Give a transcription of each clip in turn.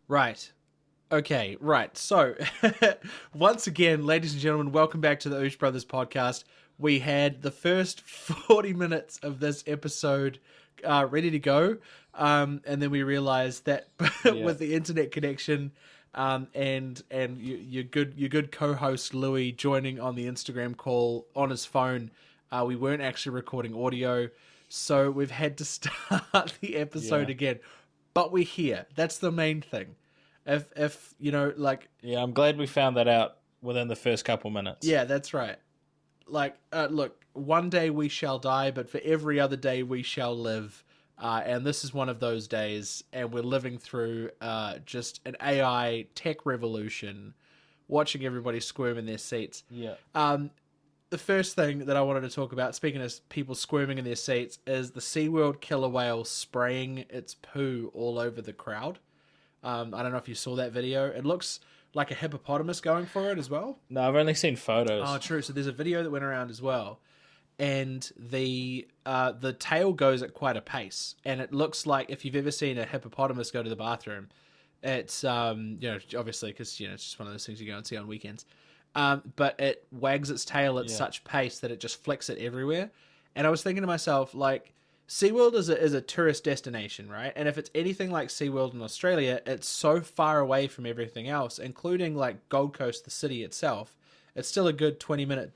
Right. Okay, right. So, once again, ladies and gentlemen, welcome back to the Oosh Brothers podcast. We had the first 40 minutes of this episode ready to go, and then we realized that Yeah. with the internet connection and your good co-host Louis joining on the Instagram call on his phone, we weren't actually recording audio, so we've had to start the episode Yeah. again. But we're here. That's the main thing. If you know, like, Yeah, I'm glad we found that out within the first couple minutes. yeah, that's right. Like, look, one day we shall die, but for every other day we shall live. And this is one of those days, and we're living through just an AI tech revolution, watching everybody squirm in their seats. Yeah. The first thing that I wanted to talk about, speaking of people squirming in their seats, is the SeaWorld killer whale spraying its poo all over the crowd. I don't know if you saw that video. It looks like a hippopotamus going for it as well. No, I've only seen Oh, photos. true. So there's a video that went around as well, and the tail goes at quite a pace, and it looks like if you've ever seen a hippopotamus go to the bathroom, it's obviously because it's just one of those things you go and see on weekends. But it wags its tail at Yeah. such pace that it just flicks it everywhere. And I was thinking to myself, like, SeaWorld is a tourist destination, right? And if it's anything like SeaWorld in Australia, it's so far away from everything else, including like Gold Coast, the city itself. It's still a good 20-minute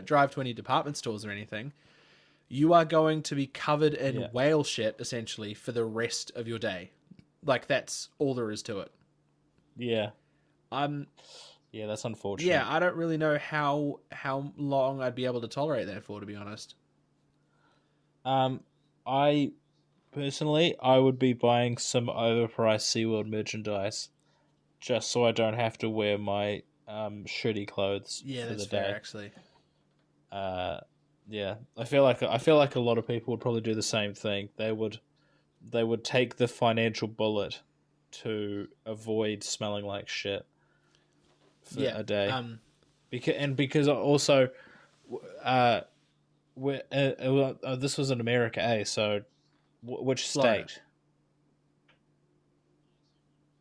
drive to any department stores or anything. You are going to be covered in Yeah. whale shit essentially for the rest of your day. Like, that's all there is to it. Yeah. I'm Yeah, that's unfortunate. Yeah, I don't really know how long I'd be able to tolerate that for, to be honest. I personally I would be buying some overpriced SeaWorld merchandise just so I don't have to wear my shitty clothes Yeah, for that's the fair, day. actually. Uh yeah. I feel like a lot of people would probably do the same thing. They would take the financial bullet to avoid smelling like shit for Yeah. a day. Because also, uh, this was in America, So, which Florida. state?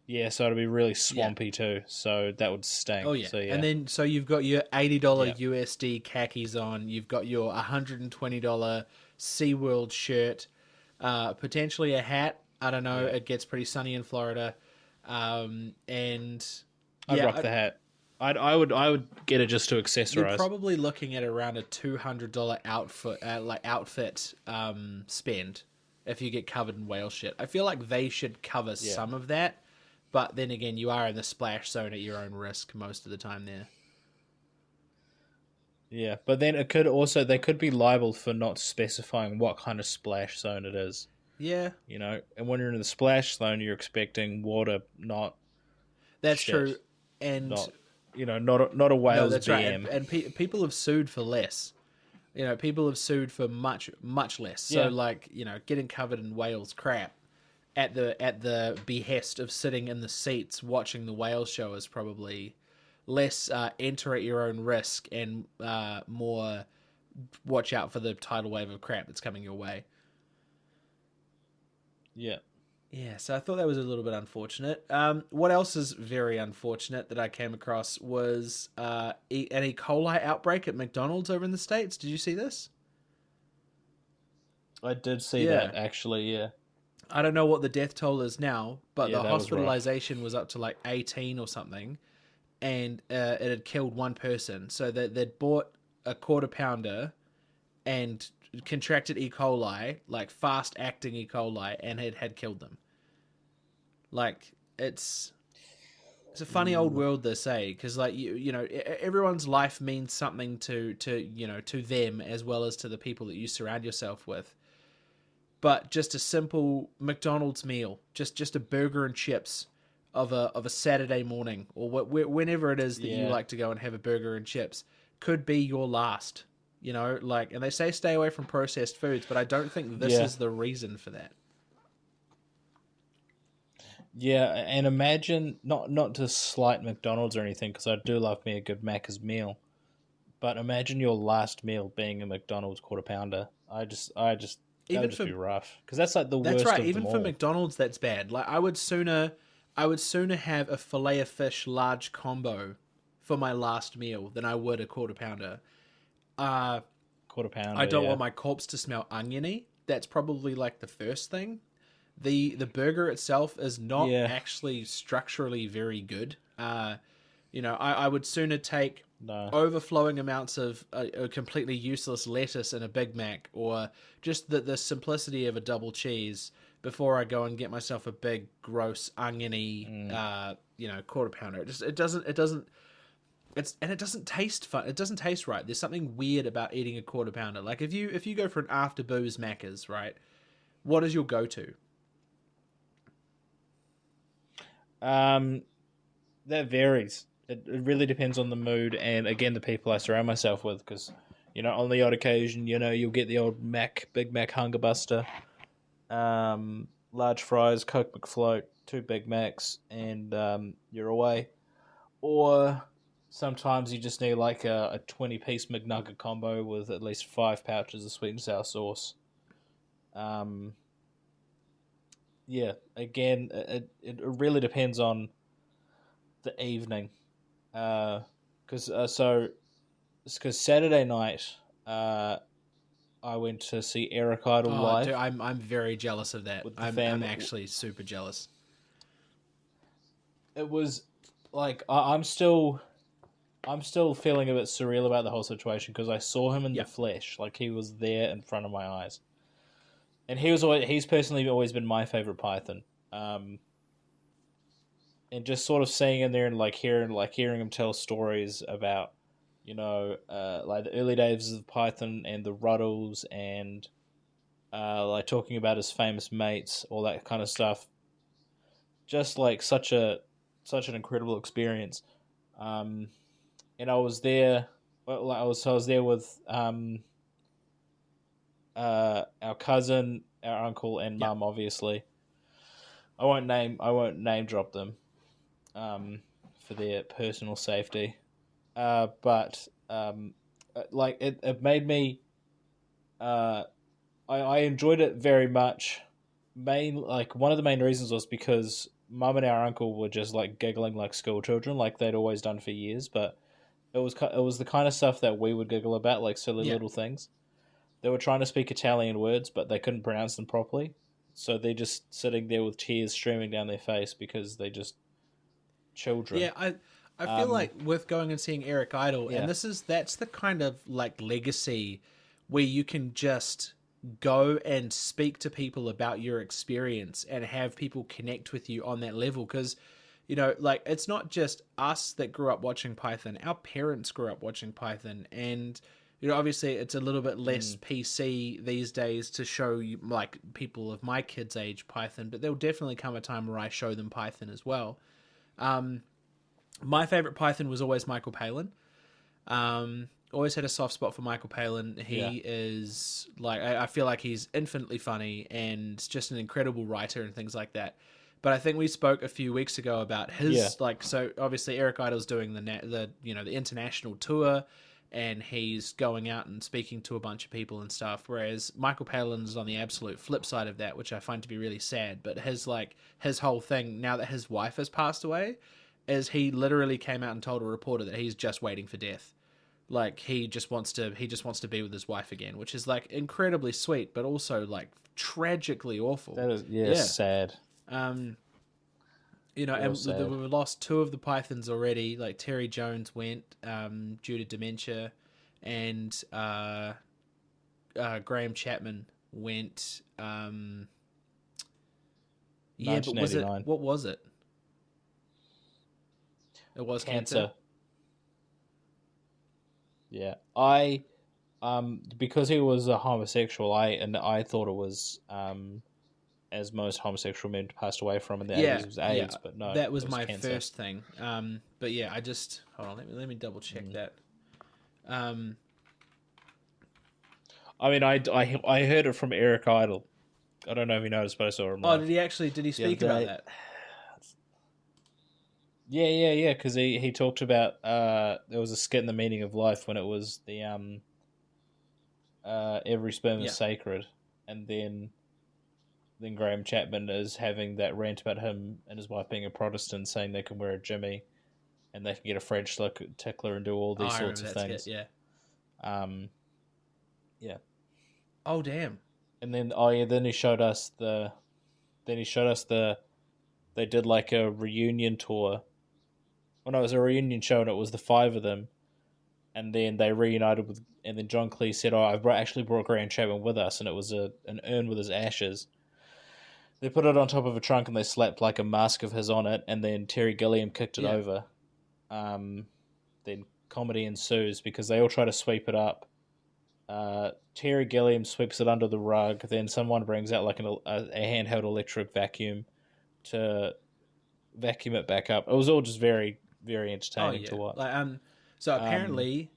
Yeah, so it'd be really Yeah. swampy too. So that would Oh stink. yeah. So And yeah, then so you've got your $80 yeah, USD khakis on, you've got your $120 SeaWorld shirt, potentially a hat. I don't know, yeah. it gets pretty sunny in Florida. And I'd yeah, rock the hat. I would get it just to you're accessorize. probably looking at around a $200 outfit spend if you get covered in whale shit. I feel like they should cover Yeah, some of that, but then again, you are in the splash zone at your own risk most of the time there. yeah. But then it could also they could be liable for not specifying what kind of splash zone it is. Yeah, And when you're in the splash zone, you're expecting water, not that's true. shit, And not not a no, whale's that's right. BM. And people have sued for less. People have sued for much less. So Yeah, like, getting covered in whales crap at the behest of sitting in the seats watching the whale show is probably less enter at your own risk and more watch out for the tidal wave of crap that's coming your way. yeah. Yeah, so I thought that was a little bit unfortunate. What else is very unfortunate that I came across was an E. coli outbreak at McDonald's over in the States. Did you see this? I did see Yeah. that actually. Yeah, I don't know what the death toll is now, but yeah. the That was rough. hospitalization was up to like 18 or something, and it had killed one person. So they'd bought a quarter pounder and contracted E. coli, like fast acting E. coli, and it had killed them. Like, it's a funny old Ooh. world, they say, because like everyone's life means something to them as well as to the people that you surround yourself with. But just a simple McDonald's meal, just a burger and chips of a Saturday morning, or whenever it is that you Yeah, like to go and have a burger and chips, could be your last. Like, and they say stay away from processed foods, but I don't think this yeah, is the reason for that. yeah. And imagine not to slight McDonald's or anything, because I do love me a good Macca's meal. But imagine your last meal being a McDonald's quarter pounder. I just that would Even just be for rough because that's like the That's worst right. of them Even for all. McDonald's, that's bad. Like, I would sooner I would sooner have a fillet of fish large combo for my last meal than I would a quarter pounder. Uh, Quarter I pounder, don't yeah. want my corpse to smell oniony. That's probably like the first thing. The burger itself is not Yeah, actually structurally very good. I would sooner take no. overflowing amounts of a completely useless lettuce in a Big Mac, or just the simplicity of a double cheese before I go and get myself a big gross oniony Mm. quarter pounder. It doesn't it doesn't taste fun. It doesn't taste right. There's something weird about eating a quarter pounder. Like if you go for an after booze Macca's, right? What is your go to? Um, that varies. It really depends on the mood and again the people I surround myself with. Because on the odd occasion, you'll get the old Big Mac Hunger Buster, large fries, Coke McFloat, two Big Macs, and you're away. Or sometimes you just need like a 20-piece McNugget combo with at least 5 pouches of sweet and sour sauce. Um, yeah, again, it really depends on the evening. Because Saturday night, uh, I went to see Eric Idle Oh, dude, live I'm very jealous of that. with the I'm fam. actually super jealous. It was like I'm still feeling a bit surreal about the whole situation because I saw him in Yeah, the flesh, like he was there in front of my eyes, and he's personally always been my favorite Python. Um, and just sort of seeing him there and hearing him tell stories about like the early days of Python and the Ruddles and like talking about his famous mates, all that kind of stuff. Just like such an incredible experience. Um, and I was there. Well, I was there with our cousin, our uncle, and yeah, mum. Obviously, I won't name drop them for their personal safety. But like it made me. Uh, I enjoyed it very much. One of the main reasons was because mum and our uncle were just like giggling like school children, like they'd always done for years. But it was the kind of stuff that we would giggle about, like silly yeah, little things. They were trying to speak Italian words, but they couldn't pronounce them properly. So they're just sitting there with tears streaming down their face because they just children. yeah. I feel Um, like with going and seeing Eric Idle, and yeah, that's the kind of like legacy where you can just go and speak to people about your experience and have people connect with you on that level. Because like it's not just us that grew up watching Python. Our parents grew up watching Python, and obviously it's a little bit less mm, PC these days to show you, like people of my kids' age, Python. But there'll definitely come a time where I show them Python as well. My favorite Python was always Michael Palin. Always had a soft spot for Michael Palin. yeah, He is like I feel like he's infinitely funny and just an incredible writer and things like that. But I think we spoke a few weeks ago about yeah, his like so obviously Eric Idle's doing the international tour, and he's going out and speaking to a bunch of people and stuff. Whereas Michael Palin's on the absolute flip side of that, which I find to be really sad. But his whole thing now that his wife has passed away is he literally came out and told a reporter that he's just waiting for death. Like he just wants to be with his wife again, which is like incredibly sweet, but also like tragically awful. that is Yeah. sad, Um, real and sad. we've lost two of the Pythons already. Like Terry Jones went due to dementia, and Graham Chapman went. Yeah, but was it 1989 what was it? It was cancer. cancer. Yeah, I because he was a homosexual, I thought it was as most homosexual men passed away from in the 80s Yeah, it was yeah, AIDS, but no, that it was was my cancer. first thing. But yeah, I just hold on. Let me double check Mm. that. Um, I mean, I heard it from Eric Idle. I don't know if you noticed, but I saw him oh, live did he the other speak about day. that? Yeah, yeah, yeah. Because he talked about there was a skit in the Meaning of Life when it was the every sperm is Yeah, sacred, and then then Graham Chapman is having that rant about him and his wife being a Protestant, saying they can wear a jimmy and they can get a French tickler and do all Oh, these I sorts remember of that skit. things. Yeah. Um, yeah, Oh, damn. and then oh yeah, then he showed us they did like a reunion tour. Well, no, it was a reunion show, and it was the five of them, and then they reunited with. And then John Cleese said, "Oh, actually brought Graham Chapman with us," and it was an urn with his ashes. They put it on top of a trunk, and they slapped like a mask of his on it, and then Terry Gilliam kicked it Yeah. over. Um, then comedy ensues because they all try to sweep it up. Terry Gilliam sweeps it under the rug. Then someone brings out like a handheld electric vacuum to vacuum it back up. It was all just very, very Oh, entertaining to yeah. watch. Like, so Um, apparently,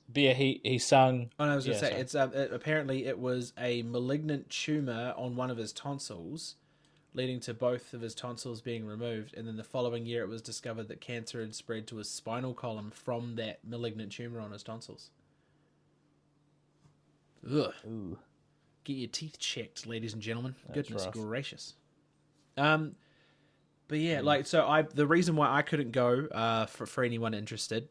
but yeah, he sung. and I was gonna Yeah, say sorry. apparently it was a malignant tumor on one of his tonsils, leading to both of his tonsils being removed. And then the following year, it was discovered that cancer had spread to his spinal column from that malignant tumor on his tonsils. Ugh. Ooh, Get your teeth checked, ladies and gentlemen. that's Goodness rough. gracious. Um, but yeah, Mm. the reason why I couldn't go for anyone interested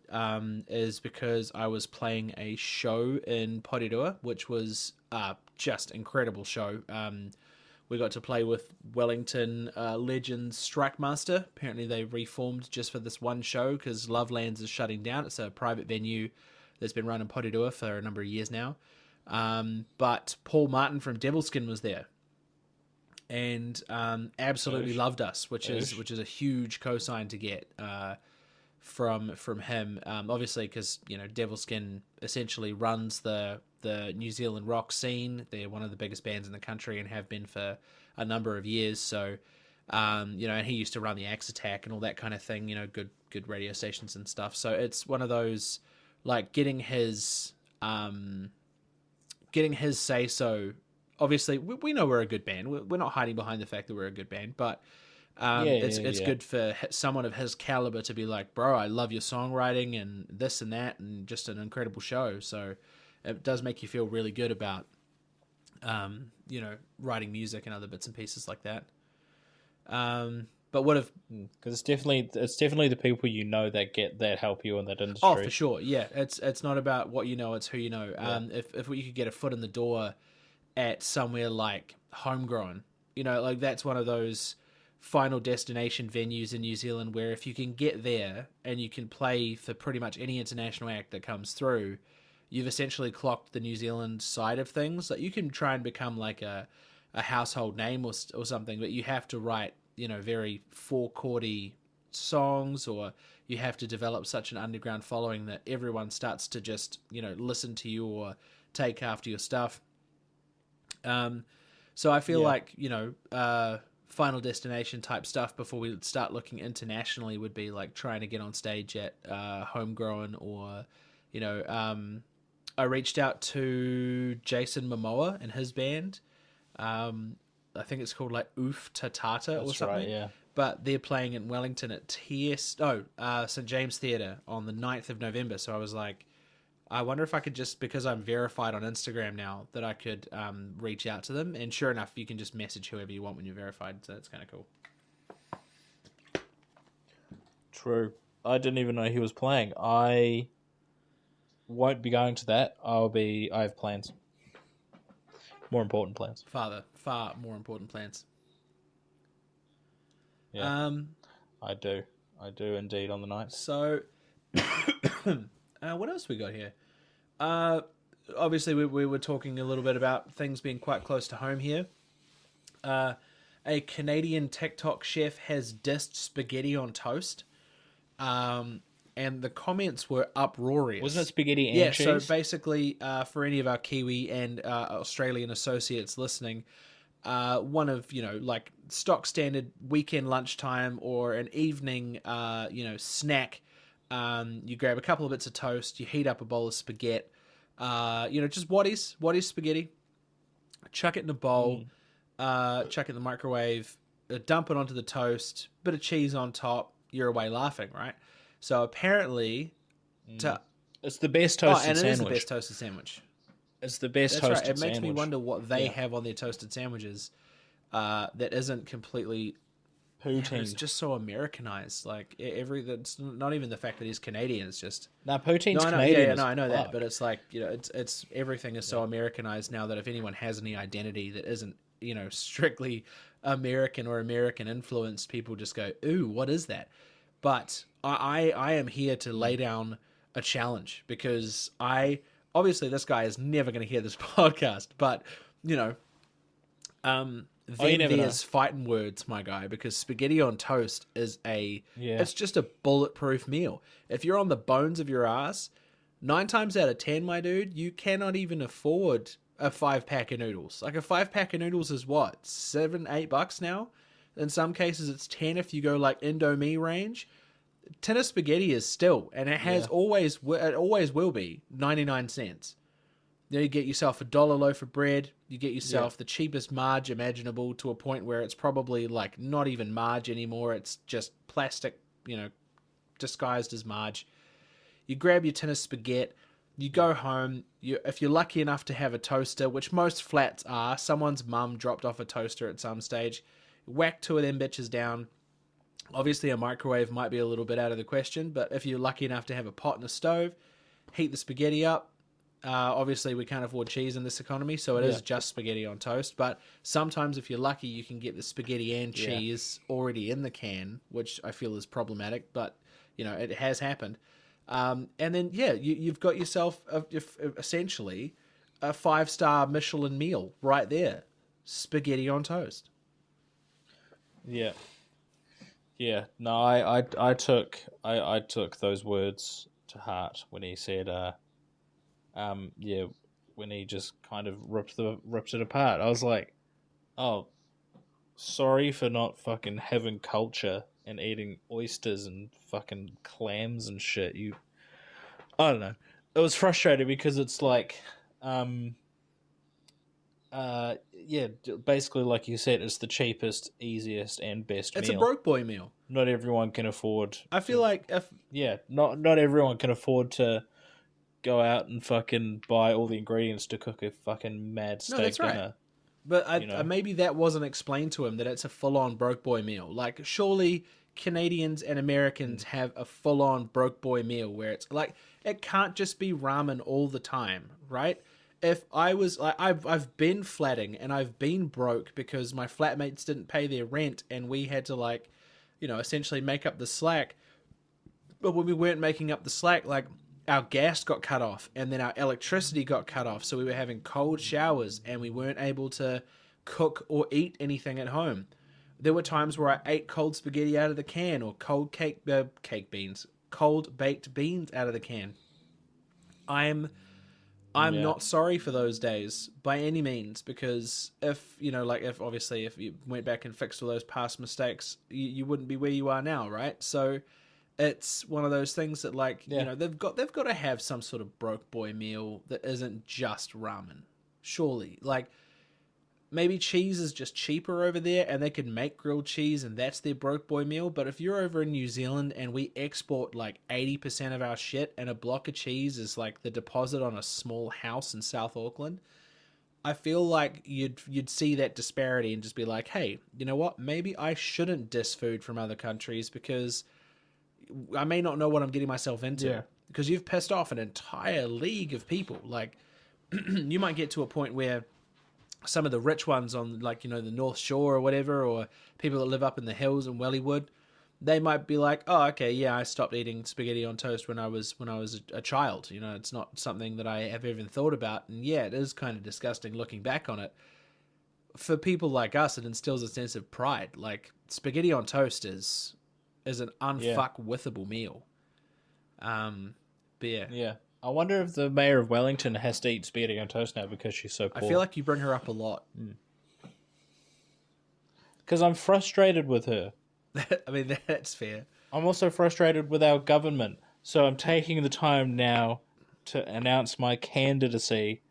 is because I was playing a show in Porirua, which was just incredible show. We got to play with Wellington legends Strike Master. Apparently they reformed just for this one show because Lovelands is shutting down. It's a private venue that's been run in Porirua for a number of years now. But Paul Martin from Devilskin was there and absolutely Oosh. loved us, which is Oosh. a huge cosign to get from him. Obviously, because Devilskin essentially runs the New Zealand rock scene. They're one of the biggest bands in the country and have been for a number of years. So, and he used to run the Axe Attack and all that kind of thing. Good radio stations and stuff. So it's one of those like getting his say so. Obviously, we know we're a good band. We're not hiding behind the fact that we're a good band, but Yeah, it's yeah. good for someone of his caliber to be like, bro, I love your songwriting and this and that, and just an incredible show. So it does make you feel really good about, writing music and other bits and pieces like that. But what if? Because it's definitely the people you know that help you in that Oh, for industry. sure, yeah. It's not about what you know; it's who you know. Yeah. If you could get a foot in the door at somewhere like Homegrown, like that's one of those final destination venues in New Zealand where if you can get there and you can play for pretty much any international act that comes through, you've essentially clocked the New Zealand side of things. Like you can try and become like a household name or something, but you have to write, very four chordy songs, or you have to develop such an underground following that everyone starts to just, listen to you or take after your stuff. So I feel Yeah. like Final Destination type stuff before we start looking internationally would be like trying to get on stage at Homegrown, or you know I reached out to Jason Momoa and his band. I think it's called like Oof Tatata or That's right. something. Yeah. But they're playing in Wellington at St James Theatre on the 9th of November. So I was like, I wonder if I could just, because I'm verified on Instagram now, that I could reach out to them. And sure enough, you can just message whoever you want when you're verified. So that's kind of cool. True. I didn't even know he was playing. I won't be going to that. I have plans. More important plans. Far more important plans. Yeah, Um, I do. I do indeed on the ninth. so, what else we got here? Uh, Obviously, we were talking a little bit about things being quite close to home here. Uh, a Canadian TikTok chef has dissed spaghetti on toast. Um, and the comments were uproarious. Wasn't it spaghetti and Yeah, so cheese? basically, for any of our Kiwi and Australian associates listening, one of, like stock standard weekend lunchtime or an evening, snack. You grab a couple of bits of toast, you heat up a bowl of spaghetti, just what is spaghetti, chuck it in a bowl, Mm. chuck it in the microwave, dump it onto the toast, bit of cheese on top, you're away laughing, right? So apparently, Mm. to It's the best oh, toasted and it is the sandwich. best toasted sandwich. It's the best That's right. toasted It makes me sandwich. wonder what they Yeah. have on their toasted sandwiches. that isn't completely. Yeah, but it's Poutine. just so Americanized. Like that's not even the fact that he's Canadian. It's just Now no, poutine's I know, yeah, Canadian yeah, as no, I know that, but fuck. it's like it's everything is Yeah. so Americanized now that if anyone has any identity that isn't strictly American or American influenced, people just go, "Ooh, what is that?" But I am here to lay Mm. down a challenge because I obviously this guy is never going to hear this podcast, but you know, Oh, you them never know. there's fighting words, my guy, because spaghetti on toast is Yeah. it's just a bulletproof meal. If you're on the bones of your ass, 9 times out of 10, my dude, you cannot even afford a 5 pack of noodles. Like a 5 pack of noodles is what, $7, $8 now? In some cases, it's 10 if you go like Indomie range. Tin of spaghetti is still, and Yeah. it always will be 99 cents. You get yourself a dollar loaf of bread. You get Yeah. yourself the cheapest marge imaginable to a point where it's probably like not even marge anymore. It's just plastic, you know, disguised as marge. You grab your tin of spaghetti. You Yeah. go home. If you're lucky enough to have a toaster, which most flats are, someone's mum dropped off a toaster at some stage. Whack two of them bitches down. Obviously, a microwave might be a little bit out of the question, but if you're lucky enough to have a pot and a stove, heat the spaghetti up. Obviously, we can't afford cheese in this economy, so it Yeah. is just spaghetti on toast. But sometimes, if you're lucky, you can get the spaghetti and Yeah. cheese already in the can, which I feel is problematic, but it has happened. And then, yeah, you've got yourself essentially a 5-star Michelin meal right there, spaghetti on toast. Yeah. Yeah. No, I took those words to heart when he said yeah, when he just kind of ripped it apart. I was like, "Oh, sorry for not fucking having culture and eating oysters and fucking clams and shit." I don't know. It was frustrating because it's like, um, yeah, basically, like you said, it's the cheapest, easiest, and best It's a meal. broke boy meal. Not everyone can afford I feel to. like if Yeah, not everyone can afford to go out and fucking buy all the ingredients to cook a fucking mad no, that's steak right. dinner. But You know? maybe that wasn't explained to him that it's a full-on broke boy meal. Like, surely Canadians and Americans Mm. have a full-on broke boy meal where it's like it can't just be ramen all the time, right? If I was like, I've been flatting and I've been broke because my flatmates didn't pay their rent and we had to like, essentially make up the slack. But when we weren't making up the slack, like our gas got cut off and then our electricity got cut off. So we were having cold showers and we weren't able to cook or eat anything at home. There were times where I ate cold spaghetti out of the can or cold cake beans, cold baked beans out of the can. I'm I'm Yeah, not sorry for those days by any means because if like if obviously if you went back and fixed all those past mistakes, you wouldn't be where you are now, right? So it's one of those things that like yeah, they've got to have some sort of broke boy meal that isn't just ramen, surely. Like maybe cheese is just cheaper over there and they can make grilled cheese and that's their broke boy meal. But if you're over in New Zealand and we export like 80% of our shit and a block of cheese is like the deposit on a small house in South Auckland, I feel like you'd see that disparity and just be like, hey, you know what, maybe I shouldn't diss food from other countries because I may not know what I'm getting myself into, yeah, because you've pissed off an entire league of people. Like you might get to a point where some of the rich ones on like the North Shore or whatever, or people that live up in the hills in Wellywood, they might be like, oh, okay, yeah, I stopped eating spaghetti on toast when I was a child. It's not something that I have even thought about, and yeah, it is kind of disgusting looking back on it. For people like us, it instills a sense of pride. Like spaghetti on toast is an yeah, unfuck withable meal. Um, but yeah, yeah. I wonder if the mayor of Wellington has to eat spaghetti on toast now because she's so I feel poor. like you bring her up a lot. Because I'm frustrated with her. I mean, that's fair. I'm also frustrated with our government. So I'm taking the time now to announce my candidacy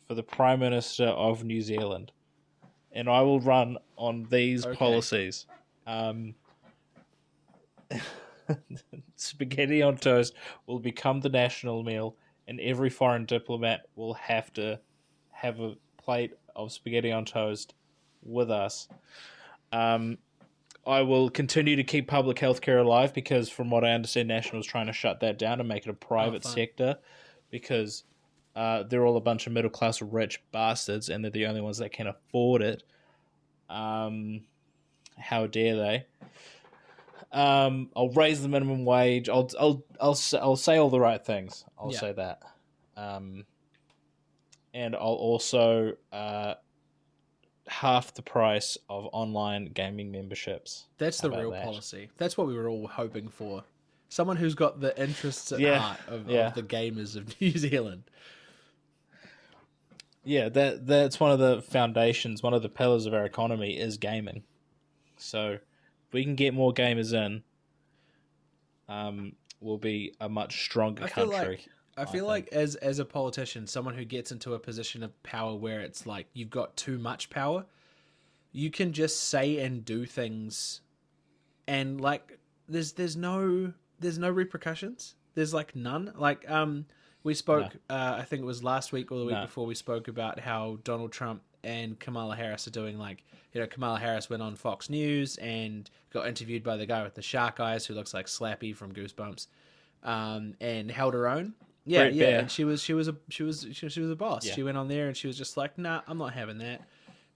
for the Prime Minister of New Zealand. And I will run on these Okay. policies. Spaghetti on toast will become the national meal, and every foreign diplomat will have to have a plate of spaghetti on toast with us. I will continue to keep public healthcare alive because, from what I understand, National's trying to shut that down and make it a Oh, private fun. sector because they're all a bunch of middle class rich bastards and they're the only ones that can afford it. How dare they? I'll raise the minimum wage. I'll say all the right things. I'll Yeah, say that. And I'll also half the price of online gaming memberships. that's How the about real that? policy. That's what we were all hoping for. Someone who's got the interests at Yeah, heart of yeah, the gamers of New Zealand. yeah. That's one of the foundations, one of the pillars of our economy is gaming. So, if we can get more gamers in, we'll be a much stronger I feel country. like I I feel like think. as a politician, someone who gets into a position of power where it's like you've got too much power, you can just say and do things, and like there's no repercussions. There's like none. Like we No, spoke. I think it was last week or the week no. before we spoke about how Donald Trump and Kamala Harris are doing. Like, Kamala Harris went on Fox News and got interviewed by the guy with the shark eyes who looks like Slappy from Goosebumps, and held her own. Yeah, Great yeah, and bear. she was a boss. Yeah. She went on there and she was just like, nah, I'm not having that.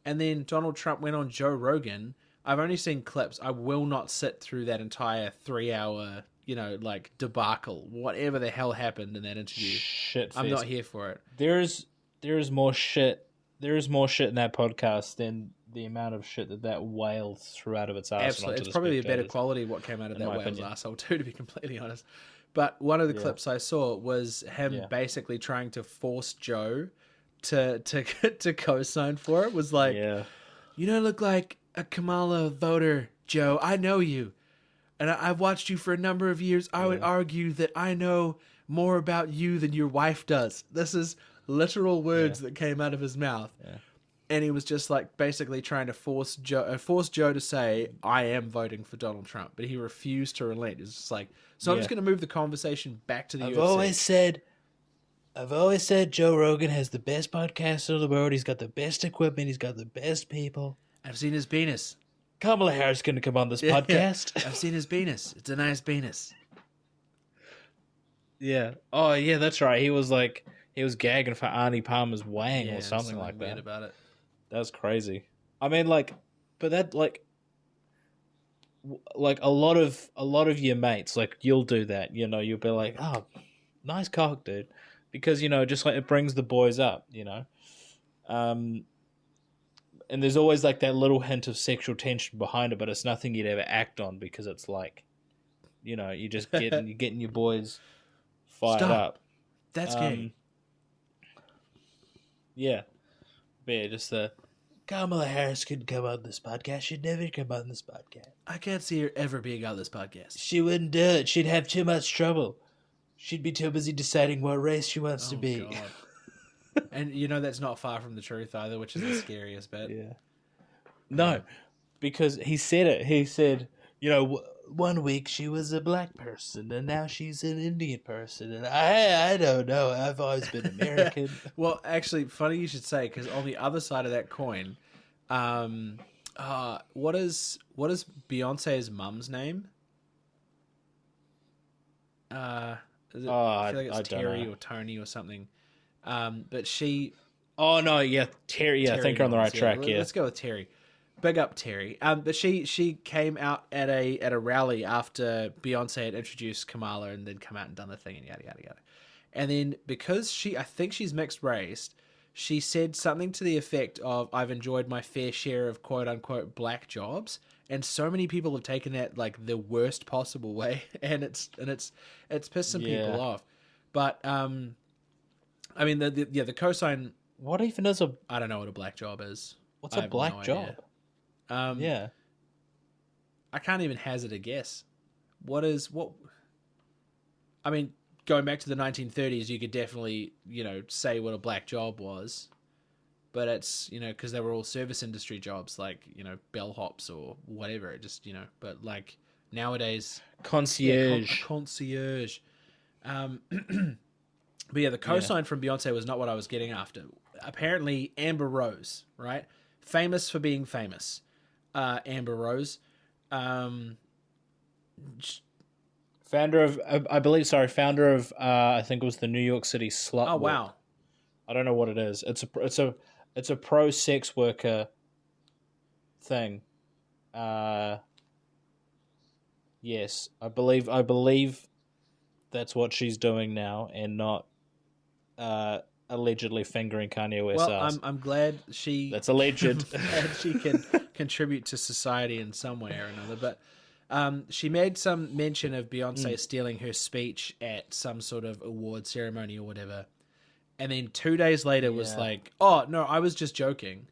And then Donald Trump went on Joe Rogan. I've only seen clips. I will not sit through that entire 3 hour, like debacle, whatever the hell happened in that interview. Shit I'm not fest. here for it. There's there's more shit. There is more shit in that podcast than the amount of shit that whale threw out of its arsenal Absolutely, to it's the probably a better spectators. quality what came out of In that my whale's opinion. asshole too, to be completely honest. But one of the Yeah. clips I saw was him Yeah. basically trying to force Joe to to co-sign for it. Was like, Yeah. you don't look like a Kamala voter, Joe. I know you. And I've watched you for a number of years. I would Yeah. argue that I know more about you than your wife does. This is literal Yeah. words that came out of his mouth. Yeah. And he was just like basically trying to force Joe to say, I am voting for Donald Trump. But he refused to relent. It's just like, so I'm just Yeah. going to move the conversation back to the I've UFC. always said I've always said Joe Rogan has the best podcast in the world. He's got the best equipment. He's got the best people. I've seen his penis. Kamala Harris going to come on this Yeah, yeah. podcast. I've seen his penis. It's a nice penis. Yeah. Oh, yeah, that's right. He was gagging for Arnie Palmer's wang Yeah, or something like weird that. about it. That was crazy. I mean, but that like a lot of your mates, like you'll do that. You'll be like, oh, nice cock, dude, because just like it brings the boys up. And there's always like that little hint of sexual tension behind it, but it's nothing you'd ever act on because it's like, you just you're getting your boys fired Stop. up. That's gay. Yeah. But yeah, just the Kamala Harris couldn't come on this podcast. She'd never come on this podcast. I can't see her ever being on this podcast. She wouldn't do it. She'd have too much trouble. She'd be too busy deciding what race she wants to be. God. And that's not far from the truth either, which is the scariest bit. Yeah. No, because he said it. He said, one week she was a black person and now she's an Indian person. And I don't know. I've always been American. Well, actually, funny you should say, because on the other side of that coin, what is Beyonce's mum's name? Is it, I feel like it's I don't Terry know. or Tony or something. But she Oh, no, yeah, Terry. Yeah, I Terry think you're on the right Miles, track, yeah. Let's go with Terry. Big up Terry. But she came out at a rally after Beyonce had introduced Kamala and then come out and done the thing and yada yada yada. And then because I think she's mixed race, she said something to the effect of, "I've enjoyed my fair share of quote unquote black jobs." And so many people have taken that like the worst possible way, and it's pissed some Yeah. people off. But I mean the cosign. What even is I don't know what a black job is. what's I a have black no job? idea. Yeah. I can't even hazard a guess. What? I mean, going back to the 1930s, you could definitely, say what a black job was. But it's, because they were all service industry jobs, like, bellhops or whatever. It just, but like nowadays, Concierge. a concierge. But yeah, the cosign from Beyonce was not what I was getting after. Apparently, Amber Rose, right? famous for being famous. Amber Rose. Um, Founder of, I believe, sorry, founder of, I think it was the New York City Slut oh Walk. wow. I don't know what it is. It's a pro sex worker thing. Uh, yes, I believe that's what she's doing now, and not uh, allegedly fingering Kanye West's Well, ass. I'm glad she That's alleged. glad she can contribute to society in some way or another. But she made some mention of Beyonce Mm, stealing her speech at some sort of award ceremony or whatever, and then 2 days later was yeah, like, "Oh no, I was just joking."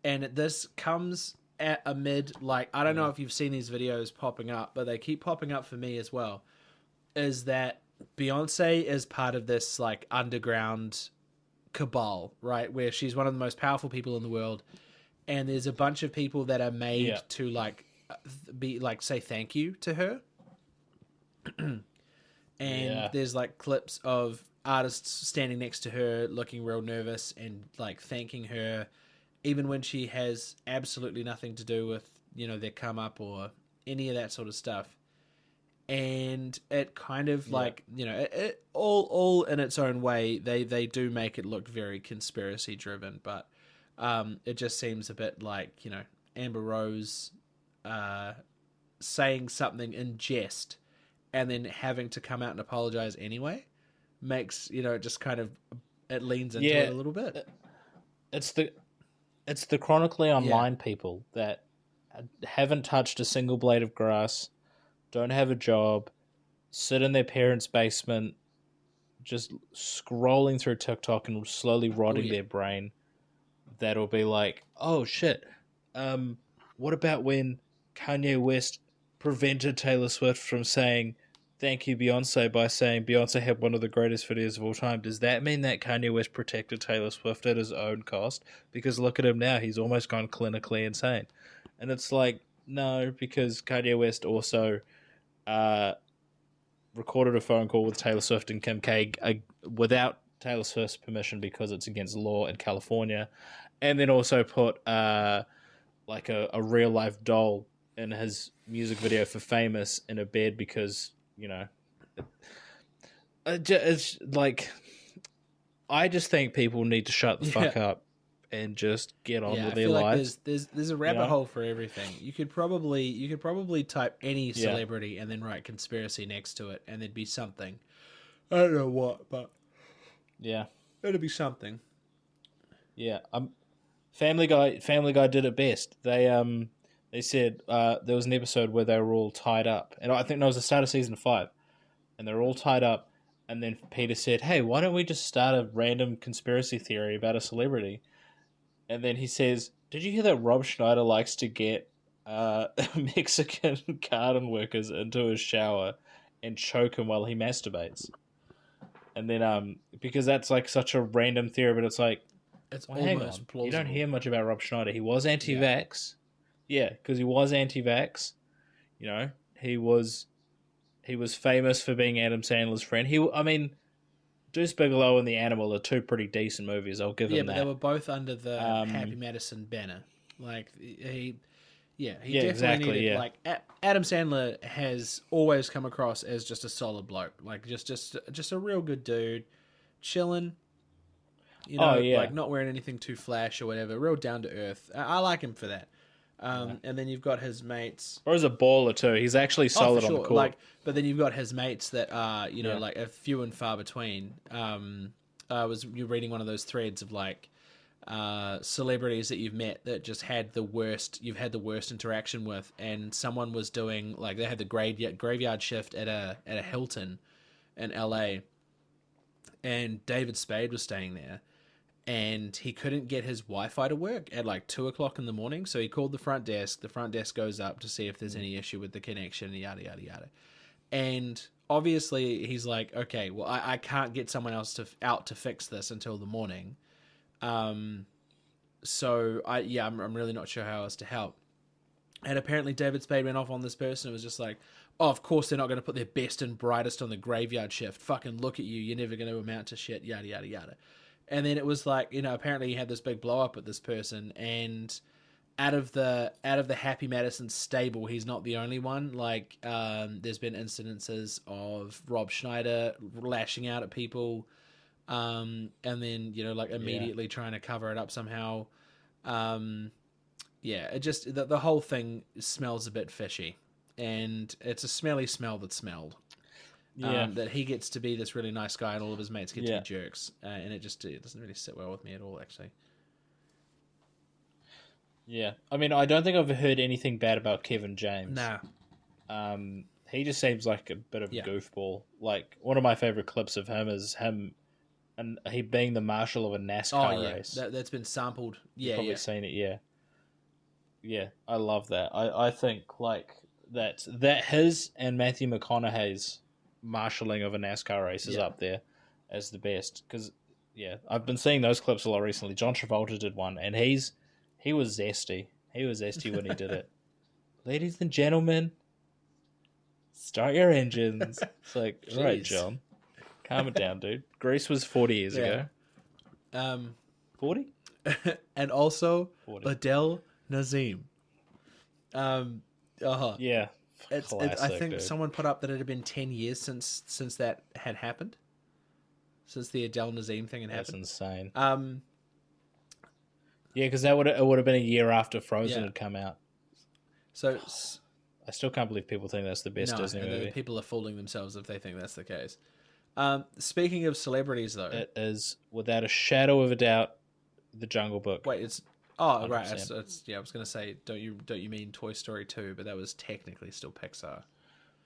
And this comes at amid, like, I don't know yeah, if you've seen these videos popping up, but they keep popping up for me as well. Is that Beyonce is part of this like underground cabal, right? Where she's one of the most powerful people in the world, and there's a bunch of people that are made yeah, to like be like say thank you to her, and yeah, there's like clips of artists standing next to her looking real nervous and like thanking her even when she has absolutely nothing to do with their come up or any of that sort of stuff. And it kind of yeah, like it all in its own way, they do make it look very conspiracy driven, but it just seems a bit like Amber Rose uh saying something in jest and then having to come out and apologize anyway makes it just kind of it leans into it yeah. a little bit. It's the it's the chronically Yeah. online people that haven't touched a single blade of grass, don't have a job, sit in their parents' basement, just scrolling through TikTok and slowly Oh rotting yeah. their brain. That'll be like, oh shit, um, what about when Kanye West prevented Taylor Swift from saying thank you Beyonce by saying Beyonce had one of the greatest videos of all time? Does that mean that Kanye West protected Taylor Swift at his own cost? Because look at him now, he's almost gone clinically insane. And it's like, no, because Kanye West also uh, recorded a phone call with Taylor Swift and Kim K without Taylor Swift's permission because it's against law in California, and then also put like a real life doll in his music video for Famous in a bed because it's like, I just think people need to shut the Yeah. fuck up and just get on Yeah, with I their feel like lives. there's a You rabbit know? hole for everything. You could probably type any Yeah, celebrity and then write conspiracy next to it, and there'd be something. I don't know what, but yeah, it'd be something. yeah. Family Guy did it best. They said there was an episode where they were all tied up, and I think that was the start of season 5, and they're all tied up. And then Peter said, "Hey, why don't we just start a random conspiracy theory about a celebrity?" And then he says, "Did you hear that Rob Schneider likes to get Mexican garden workers into his shower and choke him while he masturbates?" And then because that's like such a random theory, but it's like, It's well, hang on, almost you don't plausible. hear much about Rob Schneider. He was Yeah. anti-vax, yeah, because he was anti-vax. You know, he was famous for being Adam Sandler's friend. I mean, Deuce Bigelow and The Animal are two pretty decent movies. I'll give Yeah, him but they that. were both under the Happy Um, Madison banner. Like he yeah, definitely exactly. needed Yeah, like Adam Sandler has always come across as just a solid bloke, like just a real good dude, chilling, oh like yeah, not wearing anything too flash or whatever, real down to earth. I like him for that. yeah. And then you've got his mates. Bro's a baller too. He's actually Oh, for solid on the sure. court. Like, but then you've got his mates that are, Yeah, like a few and far between. You're reading one of those threads of like celebrities that you've met that just you've had the worst interaction with, and someone was doing like they had the graveyard shift at a Hilton in LA, and David Spade was staying there, and he couldn't get his Wi-Fi to work at like 2 o'clock in the morning. So he called the front desk. The front desk goes up to see if there's any issue with the connection, yada yada yada. And obviously he's like, okay, well I can't get someone else out to fix this until the morning. Um, so I'm really not sure how else to help. And apparently David Spade went off on this person. It was just like, oh, of course they're not going to put their best and brightest on the graveyard shift. Fucking look at you. You're never going to amount to shit. Yada yada yada. And then it was like, apparently he had this big blow up with this person, and out of the Happy Madison stable, he's not the only one. Like, there's been incidences of Rob Schneider lashing out at people, and then like Yeah. immediately trying to cover it up somehow. Um, yeah, it just the whole thing smells a bit fishy, and it's a smelly smell that smelled. Yeah. That he gets to be this really nice guy, and all of his mates get to be Yeah. jerks, and it doesn't really sit well with me at all, actually. Yeah. I mean, I don't think I've heard anything bad about Kevin James. Nah, He just seems like a bit of a yeah. goofball. Like, one of my favorite clips of him is him and he being the marshal of a Oh NASCAR yeah, race. that's been sampled. You've Yeah, probably yeah, seen it, yeah. Yeah, I love that. I think like that his and Matthew McConaughey's marshalling of a NASCAR race is yeah. up there as the best because yeah, I've been seeing those clips a lot recently. John Travolta did one, and he was zesty. He was zesty when he did it. Ladies and gentlemen, start your engines. It's like, all right, Jeez. John, calm it down, dude. Greece was 40 years Yeah. ago. Um, 40? and also 40. Adele Nazim. Um, Yeah, it's I classic, think dude. someone put up that it had been 10 years since that had happened, since the Adele Nazim thing had That's happened. insane. Um, Yeah, because it would have been a year after Frozen Yeah. had come out. so I still can't believe people think that's the best no, Disney movie. people are fooling themselves if they think that's the case. Speaking of celebrities, though, It is, without a shadow of a doubt, The Jungle Book. wait, it's right. 100%. I was gonna say, don't you mean Toy Story 2? But that was technically still Pixar.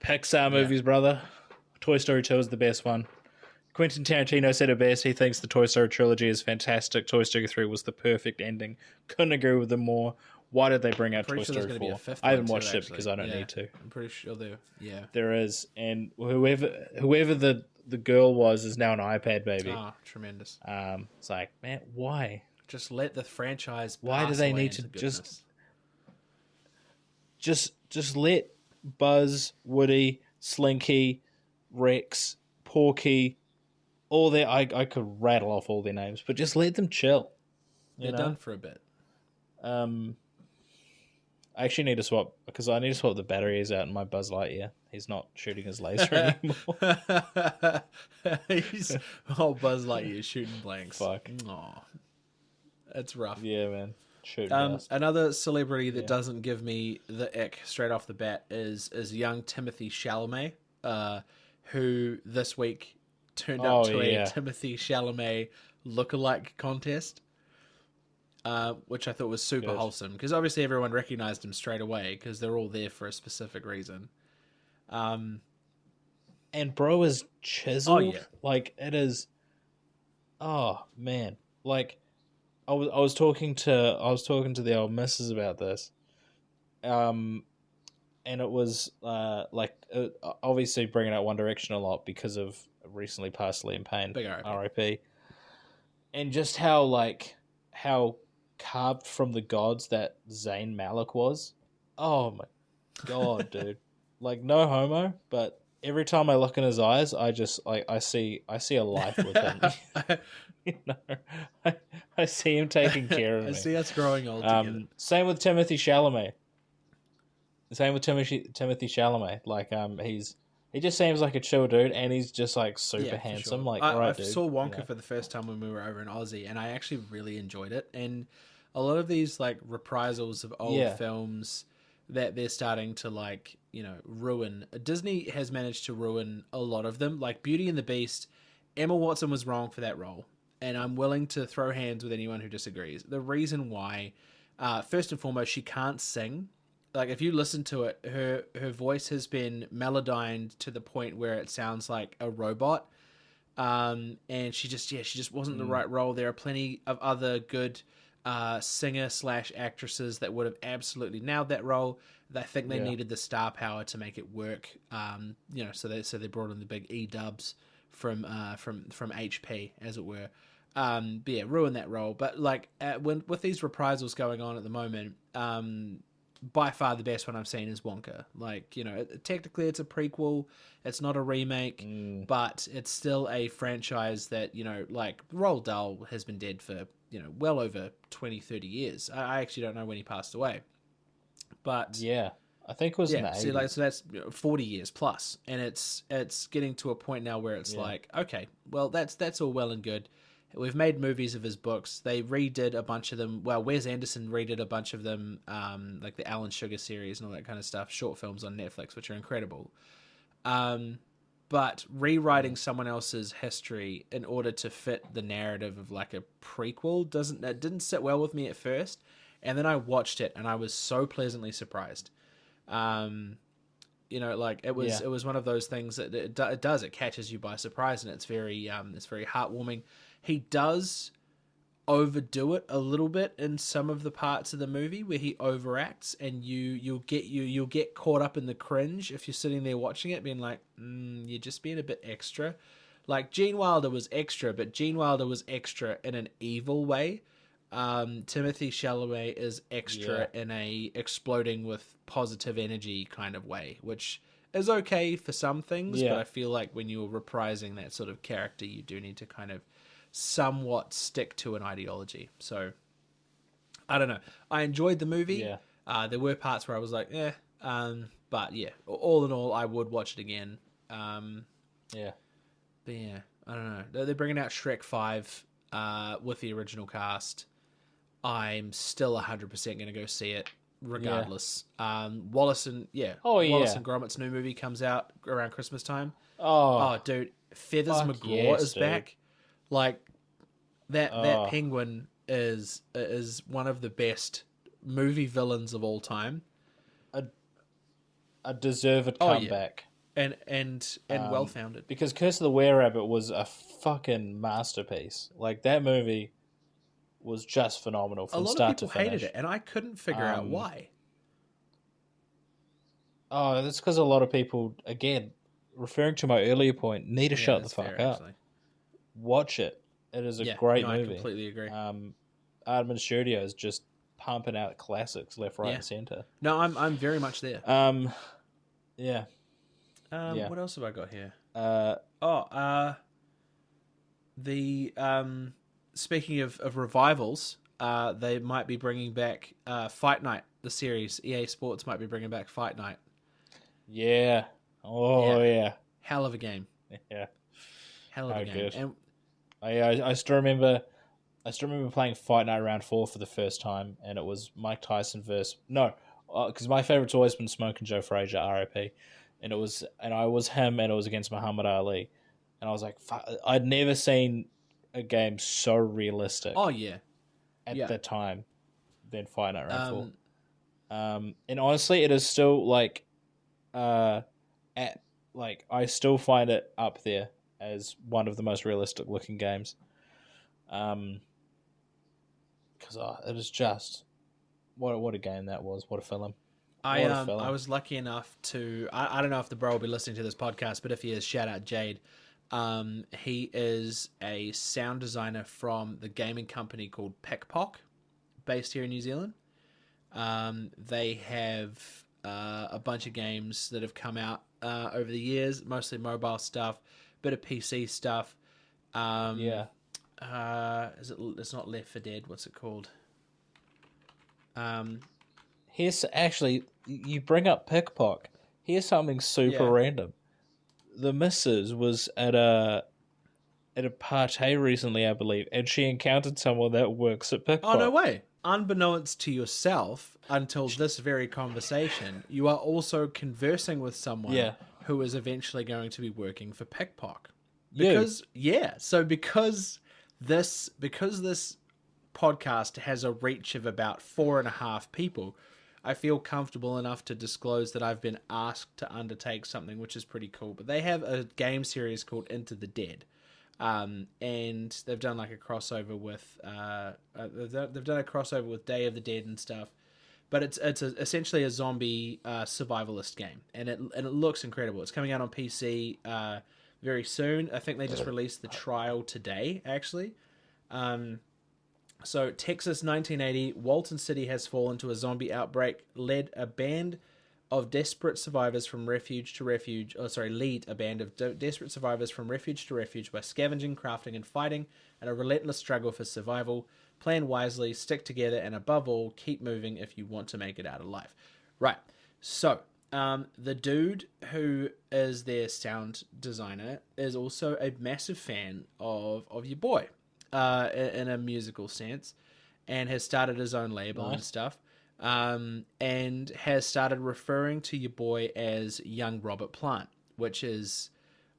Pixar movies, brother. Toy Story 2 is the best one. Quentin Tarantino said it best. He thinks the Toy Story trilogy is fantastic. Toy Story 3 was the perfect ending. Couldn't agree with them more. Why did they bring out Pretty Toy sure there's Story going to be 4? a fifth I haven't one watched too, it because I don't yeah. need to. I'm pretty sure yeah. There is, and whoever the girl was is now an iPad baby. Oh, tremendous. It's like, man, why? Just let the franchise Why do pass they away need to into goodness. just let Buzz, Woody, Slinky, Rex, Porky, all their I could rattle off all their names, but just let them chill. They're done for a bit. I actually need to swap because I need to swap the batteries out in my Buzz Lightyear. He's not shooting his laser anymore. He's Buzz Lightyear shooting blanks. Fuck. Aw. That's rough. Yeah, man. Shooting dust. Another celebrity that doesn't give me the ick straight off the bat is young Timothy Chalamet, who this week turned up to a Timothy Chalamet lookalike contest, which I thought was super wholesome because obviously everyone recognized him straight away because they're all there for a specific reason. And bro is chiseled. Oh, yeah. Like it is. Oh man, like I was talking to the old missus about this, and it was obviously bringing out One Direction a lot because of recently passed Liam Payne, Big R.I.P. And just how carved from the gods that Zayn Malik was. Oh my god, dude! Like no homo, but every time I look in his eyes, I just I see a life with him. You know, I see him taking care of me. I see us growing old together. Same with Timothy Chalamet. Like he just seems like a chill dude, and he's just like super handsome. Sure. Like I dude, saw Wonka for the first time when we were over in Aussie, and I actually really enjoyed it. And a lot of these like reprisals of old films that they're starting to ruin. Disney has managed to ruin a lot of them. Like Beauty and the Beast, Emma Watson was wrong for that role, and I'm willing to throw hands with anyone who disagrees. The reason why, first and foremost, she can't sing. Like if you listen to it, her voice has been melodined to the point where it sounds like a robot. And she just wasn't the right role. There are plenty of other good singer/actresses that would have absolutely nailed that role. I think they needed the star power to make it work. So they brought in the big E-dubs from HP, as it were. Ruin that role. But with these reprisals going on at the moment, by far the best one I've seen is Wonka. Like, technically it's a prequel, it's not a remake, Mm, but it's still a franchise that, like Roald Dahl has been dead for, well over 20, 30 years. I actually don't know when he passed away. But yeah, I think it was in yeah, the see, like, 80s. so that's 40 years plus, and it's getting to a point now where it's Yeah, like, okay, well, that's all well and good. We've made movies of his books. They redid a bunch of them. Well, Wes Anderson redid a bunch of them, like the Alan Sugar series and all that kind of stuff, short films on Netflix, which are incredible. Um, but rewriting mm, someone else's history in order to fit the narrative of like a prequel didn't sit well with me at first, and then I watched it and I was so pleasantly surprised. Um, like yeah, it was one of those things that it catches you by surprise, and it's very heartwarming. He does overdo it a little bit in some of the parts of the movie where he overacts, and you'll get caught up in the cringe if you're sitting there watching it being like, you're just being a bit extra. Like Gene Wilder was extra, but Gene Wilder was extra in an evil way. Timothy Chalamet is yeah, extra in a exploding with positive energy kind of way, which is okay for some things, but yeah, I feel like when you're reprising that sort of character, you do need to kind of somewhat stick to an ideology. So I don't know. I enjoyed the movie. yeah, There were parts where I was like, eh. But yeah, all in all, I would watch it again. Um, yeah, but yeah, I don't know. They're bringing out Shrek 5 with the original cast. I'm still 100% going to go see it yeah. regardless. Oh Wallace yeah. and Gromit's new movie comes out around Christmas time. Oh, Oh, dude, Feathers fuck McGraw yes, is dude. back. Like that Oh, penguin is one of the best movie villains of all time. a a deserved Oh yeah, comeback. and well founded. Because Curse of the Were Rabbit was a fucking masterpiece. Like that movie was just phenomenal A from lot of start to people hated it, finish. and I couldn't figure out Um, why. oh, that's because a lot of people, again, referring to my earlier point, need to Yeah, shut the that's fair fuck up. actually. Watch it. It is a Yeah, great no, I movie. completely agree. Aardman Studios just pumping out classics left, right, Yeah, and center. no, I'm very much there. Um, yeah, yeah. What else have I got here? Uh, Oh, the speaking of revivals, they might be bringing back Fight Night, the series. EA Sports might be bringing back Fight Night. yeah. Oh Yeah, yeah, hell of a game, yeah. hell of a Oh game. good. And I still remember. I still remember playing Fight Night Round 4 for the first time, and it was Mike Tyson versus no, because my favorite's always been Smoking Joe Frazier, R.I.P. And I was him, and it was against Muhammad Ali, and I was like, I'd never seen a game so oh realistic yeah, at yeah. the time than Fight Night Round 4. Um, And honestly, it is still like, uh, at like I still find it up there as one of the most realistic looking games. Um, because it is just what a game that was. What a film. What a I film. was lucky enough to I don't know if the bro will be listening to this podcast, but if he is, shout out Jade. He is a sound designer from the gaming company called Pickpock, based here in New Zealand. They have a bunch of games that have come out over the years, mostly mobile stuff, bit of PC stuff. Um, Yeah. is it? It's not Left 4 Dead. What's it called? Um, Here's actually you bring up Pickpock. Here's something super yeah. random. The missus was at a party recently, I believe, and she encountered someone that works at Oh no Pickpock. way! Unbeknownst to yourself, until this very conversation, you are also conversing with someone Yeah. who is eventually going to be working for Pickpock. You. Because this podcast has a reach of about 4.5 people, I feel comfortable enough to disclose that I've been asked to undertake something which is pretty cool. But they have a game series called Into the Dead. And they've done like a crossover with they've done a crossover with Day of the Dead and stuff, but essentially a zombie survivalist game, and it looks incredible. It's coming out on PC very soon. I think they just released the trial today, actually. Um, So, Texas 1980, Walton City has fallen to a zombie outbreak, led a band of desperate survivors from refuge to refuge. Oh, sorry, lead a band of desperate survivors from refuge to refuge by scavenging, crafting, and fighting in a relentless struggle for survival. Plan wisely, stick together, and above all, keep moving if you want to make it out alive. Right. So, the dude who is their sound designer is also a massive fan of your boy, in a musical sense, and has started his own label and Nice. stuff, and has started referring to your boy as young Robert Plant, which is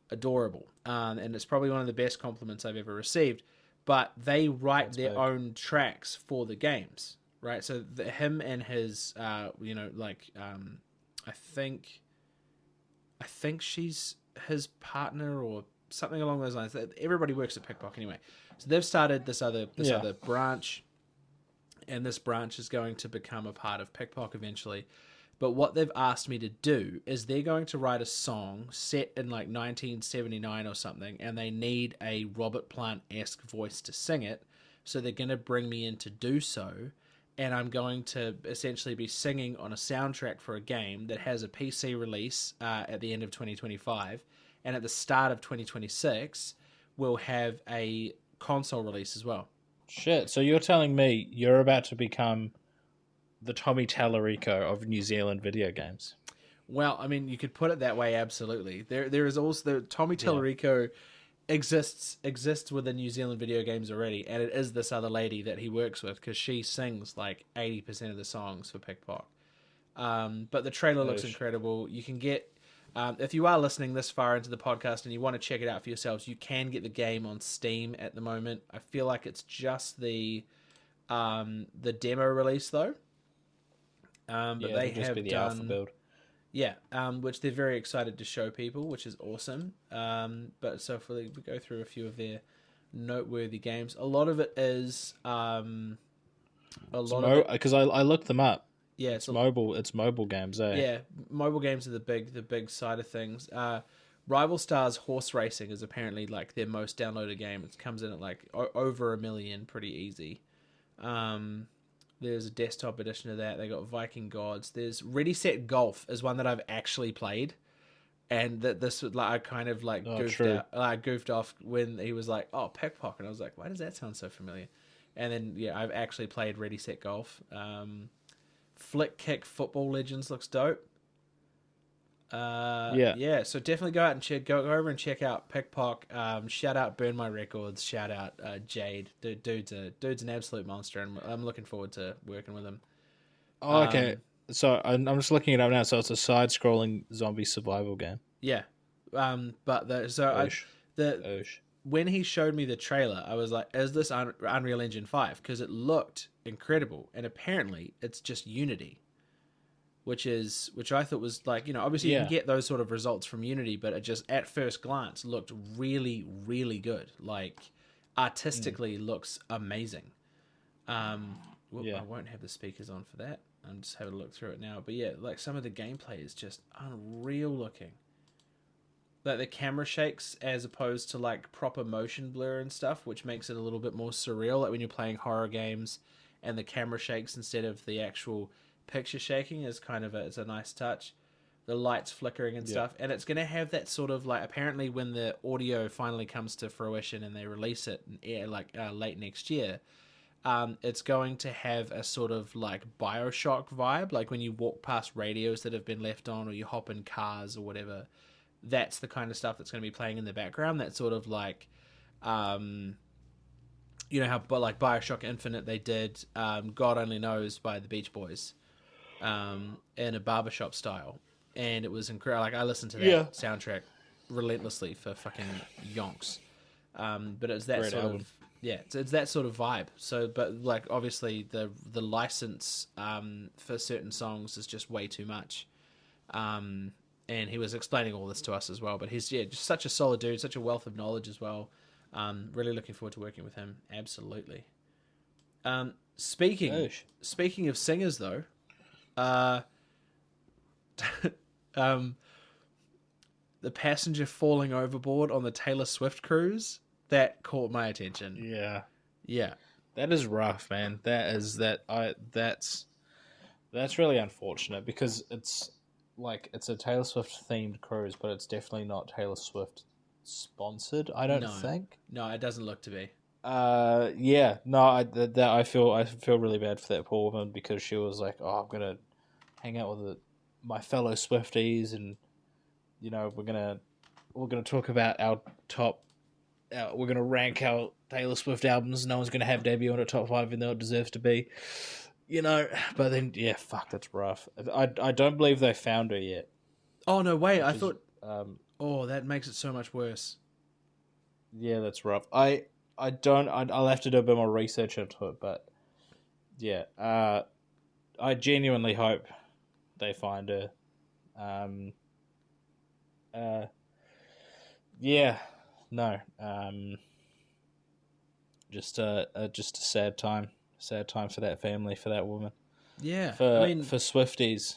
adorable. And it's probably one of the best compliments I've ever received. But they write That's their big. own tracks for the games, right? So him and his, I think, I think she's his partner or something along those lines. Everybody works at Pickpock anyway. So they've started this Yeah. other branch, and this branch is going to become a part of Pickpock eventually. But what they've asked me to do is they're going to write a song set in like 1979 or something, and they need a Robert Plant esque voice to sing it. So they're going to bring me in to do so. And I'm going to essentially be singing on a soundtrack for a game that has a PC release at the end of 2025. And at the start of 2026, we'll have a console release as well. Shit. So you're telling me you're about to become the Tommy Tallarico of New Zealand video games? Well, I mean, you could put it that way. Absolutely. There is also Tommy Yeah. Tallarico exists within New Zealand video games already, and it is this other lady that he works with because she sings like 80% of the songs for Pickpock. But the trailer looks Oosh. incredible. You can get, if you are listening this far into the podcast and you want to check it out for yourselves, you can get the game on Steam at the moment. I feel like it's just the demo release though. But Yeah, they it'll just be have the alpha done, build. yeah, which they're very excited to show people, which is awesome. But so if we go through a few of their noteworthy games, a lot of it is a It's lot of it, because I looked them up. yeah, It's mobile. It's mobile games, eh? yeah, mobile games are the big side of things. Rival Stars Horse Racing is apparently like their most downloaded game. It comes in at like over 1 million, pretty easy. Um, there's a desktop edition of that. They got Viking Gods. There's Ready Set Golf is one that I've actually played, and that this was like I kind of like Oh, true. goofed off when he was like, "Oh, Pickpock," and I was like, "Why does that sound so familiar?" And then yeah, I've actually played Ready Set Golf. Flick Kick Football Legends looks dope. Yeah. Yeah, so definitely go out and go over and check out Pickpock. Shout out Burn My Records. Shout out Jade. Dude's an absolute monster, and I'm looking forward to working with him. Oh, okay. Um, So I'm just looking it up now. So it's a side-scrolling zombie survival game. yeah, but Oosh. the Oosh. when he showed me the trailer, I was like, "Is this Unreal Engine 5?" Because it looked incredible, and apparently it's just Unity, which I thought was like, obviously you can Yeah. get those sort of results from Unity, but it just at first glance looked really really good. Like Mm. artistically looks amazing. Um, I Yeah. won't have the speakers on for that. I'm just having a look through it now, but yeah, like some of the gameplay is just unreal looking. Like the camera shakes as opposed to like proper motion blur and stuff, which makes it a little bit more surreal. Like when you're playing horror games, and the camera shakes instead of the actual picture shaking is kind of it's a nice touch. The lights flickering and Yeah. stuff, and it's gonna have that sort of like apparently when the audio finally comes to fruition and they release it in air like late next year, it's going to have a sort of like Bioshock vibe, like when you walk past radios that have been left on, or you hop in cars or whatever. That's the kind of stuff that's going to be playing in the background. That sort of like, um, how, but like Bioshock Infinite, they did God Only Knows by the Beach Boys, in a barbershop style, and it was incredible. Like I listened to that Yeah. soundtrack relentlessly for fucking yonks. But it's that Great sort album. of yeah, it's that sort of vibe. So, but like obviously the license for certain songs is just way too much. Um, and he was explaining all this to us as well. But he's just such a solid dude, such a wealth of knowledge as well. Really looking forward to working with him. Absolutely. Um, speaking Oosh. speaking of singers though, uh, um, the passenger falling overboard on the Taylor Swift cruise that caught my attention. Yeah. Yeah. That is rough, man. That's really unfortunate because it's a Taylor Swift themed cruise, but it's definitely not Taylor Swift sponsored. I don't No, think. no, it doesn't look to be. Yeah, no, I feel really bad for that poor woman because she was like, oh, I'm gonna hang out with my fellow Swifties, and we're gonna talk about our top. We're gonna rank our Taylor Swift albums. No one's gonna have debut on a top five, even though it deserves to be. But then yeah, fuck, that's rough. I don't believe they found her yet, Oh no, wait! which I is thought. Oh, that makes it so much worse. yeah, that's rough. I don't. I'll have to do a bit more research into it, but yeah, I genuinely hope they find her. Um, uh, yeah, no, just a sad time for that family, for that woman, Yeah, I for mean, for Swifties.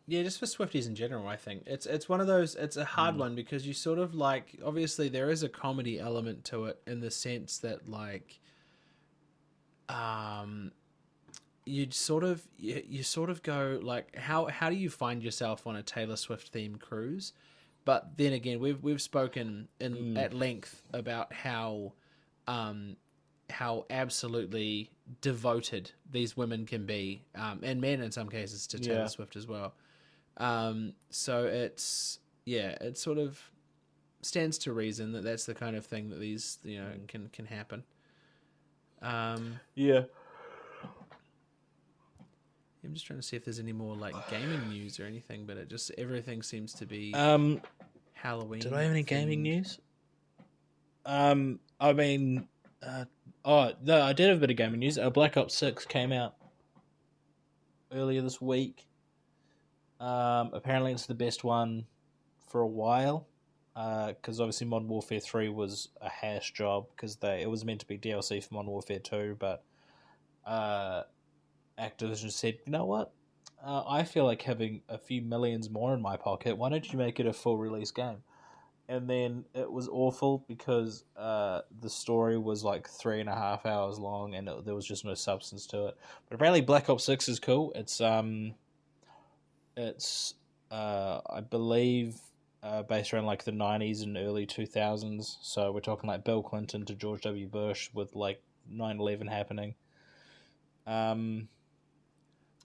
yeah, just for Swifties in general, I think it's one of those. It's a hard Mm, one because you sort of like obviously there is a comedy element to it in the sense that like um you sort of go like how do you find yourself on a Taylor Swift themed cruise? But then again, we've spoken in mm, at length about um how absolutely devoted these women can be, and men in some cases to Taylor yeah, Swift as well. So it's yeah, it sort of stands to reason that that's the kind of thing that these mm, can happen. Um, yeah. I'm just trying to see if there's any more like gaming news or anything, but it just everything seems to be Um, did I Halloween have any gaming themed. news? I mean, oh no, I did have a bit of gaming news. Black Ops 6 came out earlier this week. Apparently it's the best one for a while. Because obviously Modern Warfare 3 was a hash job because it was meant to be DLC for Modern Warfare 2, but uh, Activision said, you know what? I feel like having a few millions more in my pocket. Why don't you make it a full release game? And then it was awful because the story was like 3.5 hours long, and there was just no substance to it. But apparently, Black Ops 6 is cool. It's I believe based around like the 90s and early 2000s. So we're talking like Bill Clinton to George W. Bush with like 9/11 happening. Um.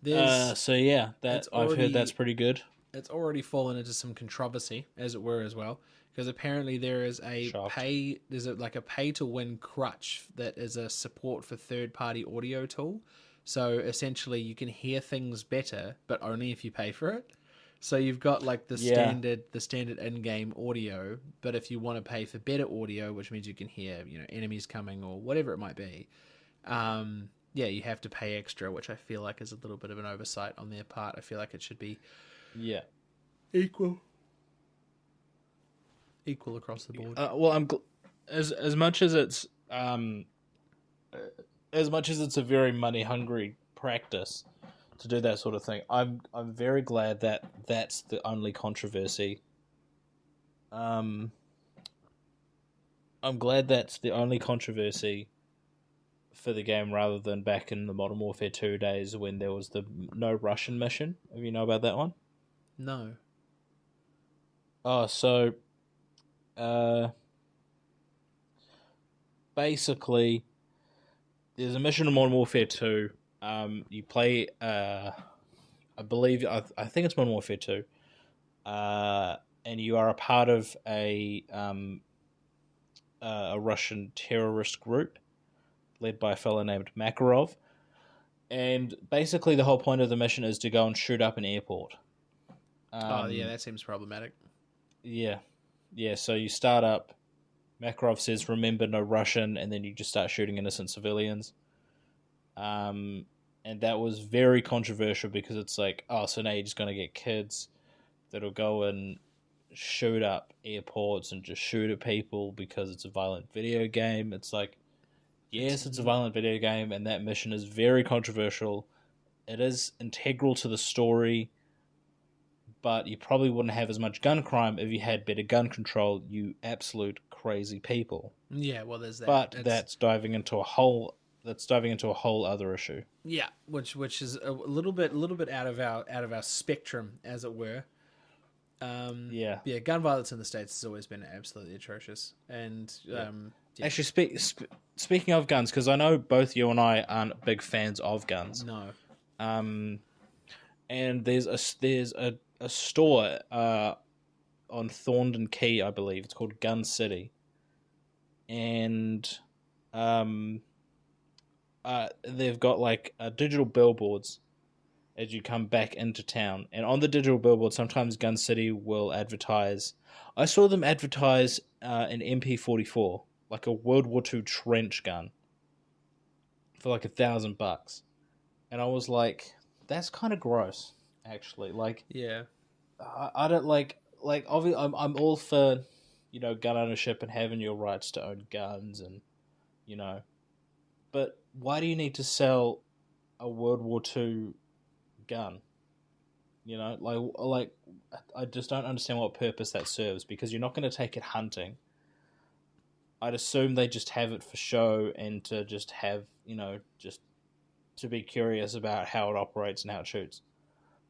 There's So yeah, that it's I've heard that's already pretty good. it's already fallen into some controversy, as it were, as well, because apparently Shocked. like a pay to win crutch that is a support for third party audio tool. So essentially, you can hear things better, but only if you pay for it. So you've got like Yeah. the standard in game audio, but if you want to pay for better audio, which means you can hear enemies coming or whatever it might be, yeah, you have to pay extra, which I feel like is a little bit of an oversight on their part. I feel like it should be Yeah. equal, equal across the board. Well, as much as it's as much as it's a very money hungry practice to do that sort of thing. I'm very glad that that's the only controversy. Um, I'm glad that's the only controversy for the game rather than back in the Modern Warfare 2 days when there was the no Russian mission. Have you know about that one? No. Oh, so uh, basically, there's a mission in Modern Warfare 2. You play, I think it's Modern Warfare 2, and you are a part of a Russian terrorist group led by a fellow named Makarov. And basically, the whole point of the mission is to go and shoot up an airport. Oh yeah, Um, that seems problematic. yeah, yeah. So you start up. Makarov says, "Remember, no Russian," and then you just start shooting innocent civilians. Um, and that was very controversial because it's like, oh, so now you're just going to get kids that'll go and shoot up airports and just shoot at people because it's a violent video game. It's like, It's yes, it's a violent video game, and that mission is very controversial. It is integral to the story, but you probably wouldn't have as much gun crime if you had better gun control, you absolute crazy people. yeah. Well, there's that. But It's that's diving into a whole. that's diving into a whole other issue. Yeah, which is a little bit out of our spectrum, as it were. Yeah, Yeah, gun violence in the States has always been absolutely atrocious, and yeah. yeah, Actually, speaking of guns, because I know both you and I aren't big fans of guns. no, Um, and there's a store on Thorndon Quay, I believe it's called Gun City, and um, they've got like digital billboards as you come back into town. And on the digital billboard, sometimes Gun City will advertise. I saw them advertise an MP44, like a World War II trench gun, for like $1,000. And I was like, that's kind of gross, actually. Like, yeah, I don't like. Obviously, I'm all for, gun ownership and having your rights to own guns, and you know, but why do you need to sell a World War II gun? Like I just don't understand what purpose that serves, because you're not going to take it hunting. I'd assume they just have it for show and to just have, just to be curious about how it operates and how it shoots.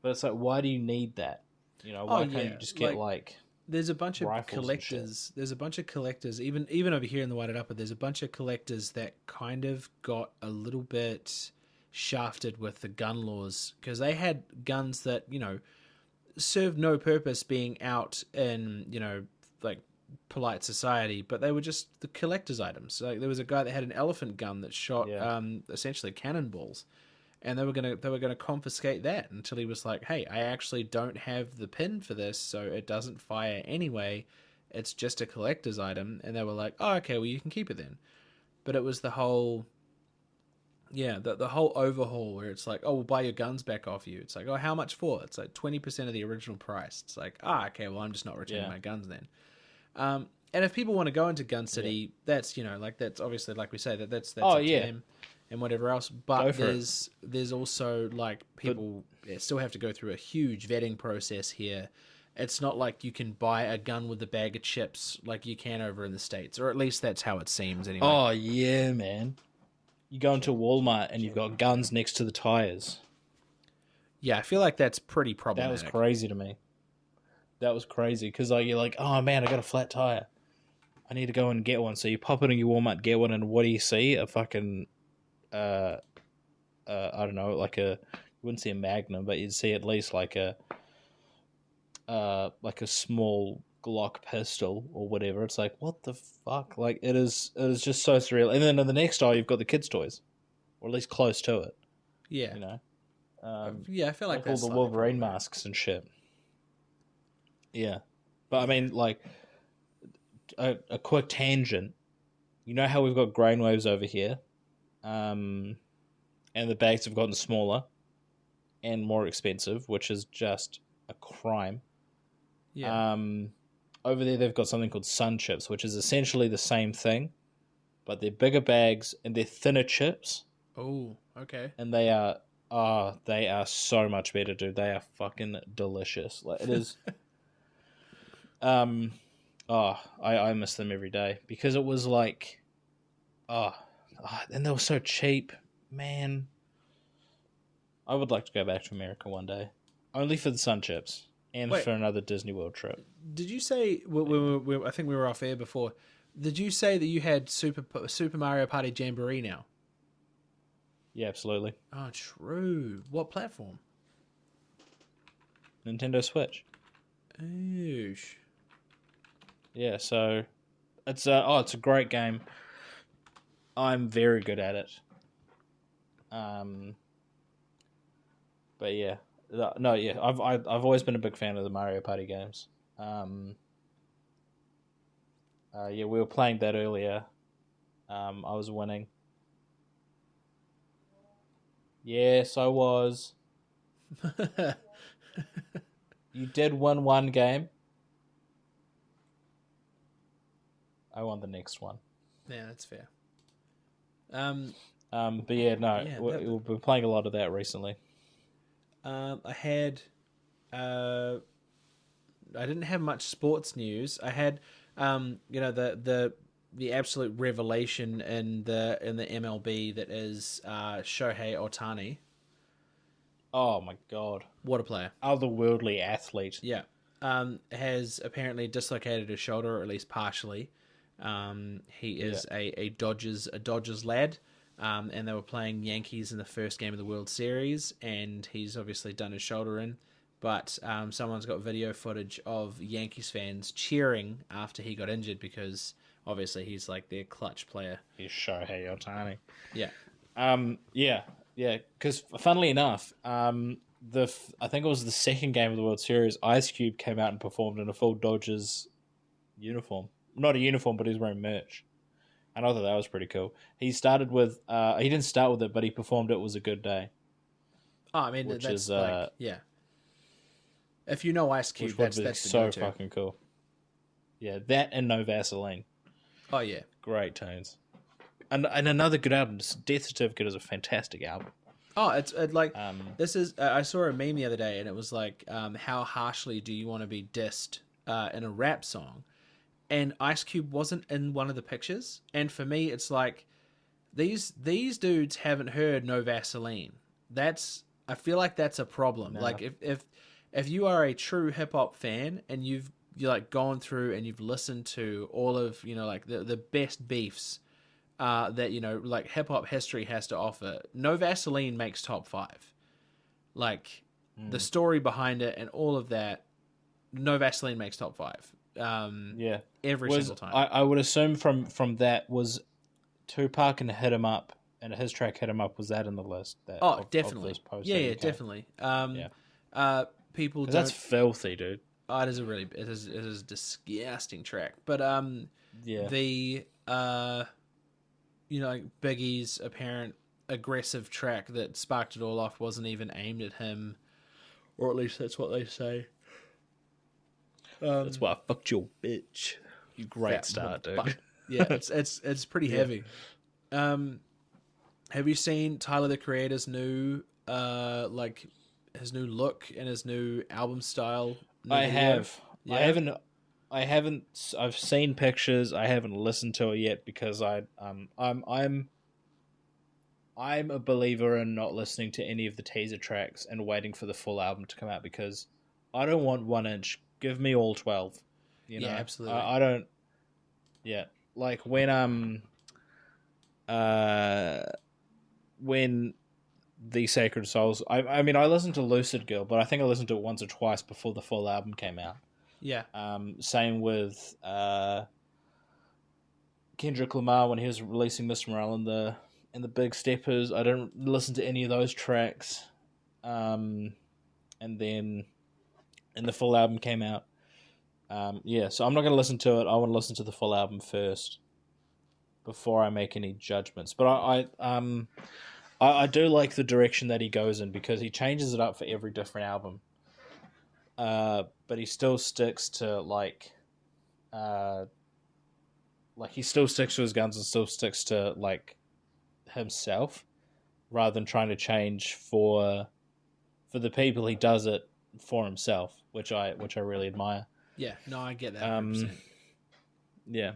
But it's like, why do you need that? oh Why can't you yeah, just get like like there's a bunch of rifles and shit? collectors. There's a bunch of collectors, even over here in the Whited Upper. There's a bunch of collectors that kind of got a little bit shafted with the gun laws because they had guns that served no purpose being out in like polite society, but they were just the collector's items. Like there was a guy that had an elephant gun that shot Yeah, essentially cannonballs, and they were gonna confiscate that until he was like, "Hey, I actually don't have the pin for this, so it doesn't fire anyway. It's just a collector's item." And they were like, "Oh, okay, well you can keep it then." But it was the whole yeah, the whole overhaul where it's like, "Oh, we'll buy your guns back off you." It's like, "Oh, how much for?" It's like 20% of the original price. It's like, "Ah, okay, well I'm just not returning yeah, my guns then." And if people want to go into Gun yeah. City, that's like that's obviously like we say that's Oh up to yeah, them and whatever else. go But for it. there's also like But people still have to go through a huge vetting process here. It's not like you can buy a gun with a bag of chips like you can over in the States, or at least that's how it seems anyway. oh yeah, man. You go into Walmart and you've got guns next to the tires. Yeah, I feel like that's pretty That was problematic. crazy to me. That was crazy because like you're like, oh man, I got a flat tire. I need to go and get one. So you pop it in your Walmart, get one, and what do you see? A fucking uh, I don't know, like you wouldn't see a Magnum, but you'd see at least like a small Glock pistol or whatever. It's like, what the fuck? Like it is just so surreal. And then in the next aisle, you've got the kids' toys, or at least close to it. Yeah, You know, um, yeah, I feel like like all that's the slightly Wolverine problematic. masks and shit. Yeah, but I Yeah. mean, like a quick tangent. You know how we've got grain waves over here, um, and the bags have gotten smaller and more expensive, which is just a crime. Yeah. Um, over there, they've got something called sun chips, which is essentially the same thing, but they're bigger bags and they're thinner chips, Oh, okay. and they are so much better, dude. They are fucking delicious. Like it is. Um, I miss them every day because it was like, oh, and they were so cheap, man. I would like to go back to America one day, only for the sun chips and Wait, for another Disney World trip. did you say But yeah, I think we were off air before? Did you say that you had Super Mario Party Jamboree now? yeah, absolutely. Oh, true. What platform? Nintendo Switch. Oosh. Yeah, so it's a great game. I'm very good at it. Um, but yeah, no, yeah, I've always been a big fan of the Mario Party games. Um, yeah, we were playing that earlier. I was winning. Yes, I was. You did win one game. I won the next one. Yeah, that's fair. Um, But yeah, no, yeah, we've been playing a lot of that recently. I had, uh, I didn't have much sports news. I had, the the absolute revelation in the MLB that is Shohei Ohtani. Oh my god. What a player! Otherworldly athlete. Yeah, has apparently dislocated his shoulder, or at least partially. He Yeah. is a Dodgers lad, and they were playing Yankees in the first game of the World Series, and he's obviously done his shoulder in. But someone's got video footage of Yankees fans cheering after he got injured because obviously he's like their clutch player. He's Shohei Ohtani. Yeah. Yeah. Because funnily enough, I think it was the second game of the World Series. Ice Cube came out and performed in a full Dodgers uniform. Not a uniform, but he was wearing merch. And I thought that was pretty cool. He started with, he didn't start with it, but he performed "It Was a Good Day," Oh, I mean, which that's is like, yeah. If you know Ice Cube, which would that's be the so go-to. fucking cool. Yeah, that and No Vaseline, Oh yeah. great tunes. And another good album. Death Certificate is a fantastic album. Oh, it's like Um, this is. I saw a meme the other day, and it was like, how harshly do you want to be dissed in a rap song? And Ice Cube wasn't in one of the pictures. And for me, it's like these dudes haven't heard No Vaseline. I feel like that's a problem. No. Like if you are a true hip hop fan and you like gone through and you've listened to all of like the best beefs that like hip hop history has to offer, No Vaseline makes top 5. Like the story behind it and all of that, No Vaseline makes top 5. yeah, Every single time. I would assume from that was Tupac and Hit 'Em Up, and his track Hit 'Em Up, was that in the list? Definitely. Of those posts Yeah, that yeah, you came? definitely. Yeah. People 'Cause don't. that's filthy, dude. Oh, it is a disgusting track. But Yeah. the like Biggie's apparent aggressive track that sparked it all off wasn't even aimed at him, or at least that's what they say. That's why I fucked your bitch. Great Fat start, dude. motherfucker. Yeah, it's pretty heavy. Have you seen Tyler the Creator's new like his new look and his new album style? New I video? have. Yeah? I haven't. I've seen pictures. I haven't listened to it yet because I'm a believer in not listening to any of the teaser tracks and waiting for the full album to come out because I don't want 1 inch. Give me all 12. You know, Yeah, absolutely. I don't. Yeah, like when the Sacred Souls. I mean, I listened to Lucid Girl, but I think I listened to it once or twice before the full album came out. Yeah. Same with Kendrick Lamar when he was releasing Mr. Morale and the Big Steppers. I didn't listen to any of those tracks. And then the full album came out. So I'm not going to listen to it. I want to listen to the full album first before I make any judgments. But I do like the direction that he goes in because he changes it up for every different album. But he still sticks to like he still sticks to his guns and still sticks to like himself, rather than trying to change for the people. He does it for himself, which I really admire. Yeah. No, I get that. 100%. Yeah.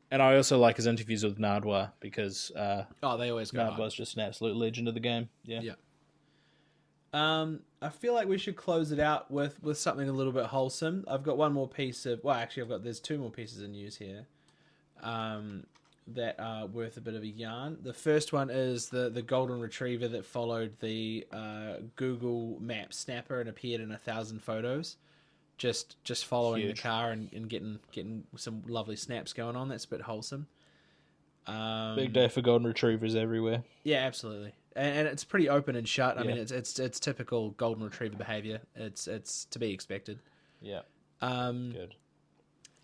And I also like his interviews with Nardwuar because They always go Nardwuar's just an absolute legend of the game. Yeah. Yeah. I feel like we should close it out with something a little bit wholesome. I've got one more piece of there's 2 more pieces of news here that are worth a bit of a yarn. The first one is the golden retriever that followed the Google Maps snapper and appeared in 1,000 photos. Just following Huge. the car and getting some lovely snaps going on. That's a bit wholesome. Big day for golden retrievers everywhere. Yeah, absolutely, and it's pretty open and shut. I Yeah. mean, it's typical golden retriever behavior. It's to be expected. Yeah. Um, Good.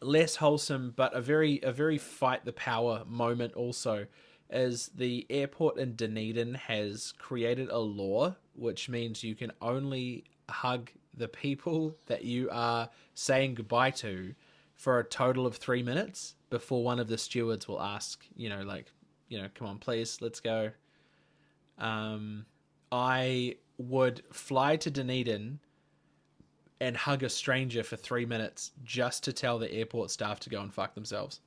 Less wholesome, but a very fight the power moment also, is the airport in Dunedin has created a law which means you can only hug the people that you are saying goodbye to for a total of 3 minutes before one of the stewards will ask, come on, please, let's go. I would fly to Dunedin and hug a stranger for 3 minutes just to tell the airport staff to go and fuck themselves.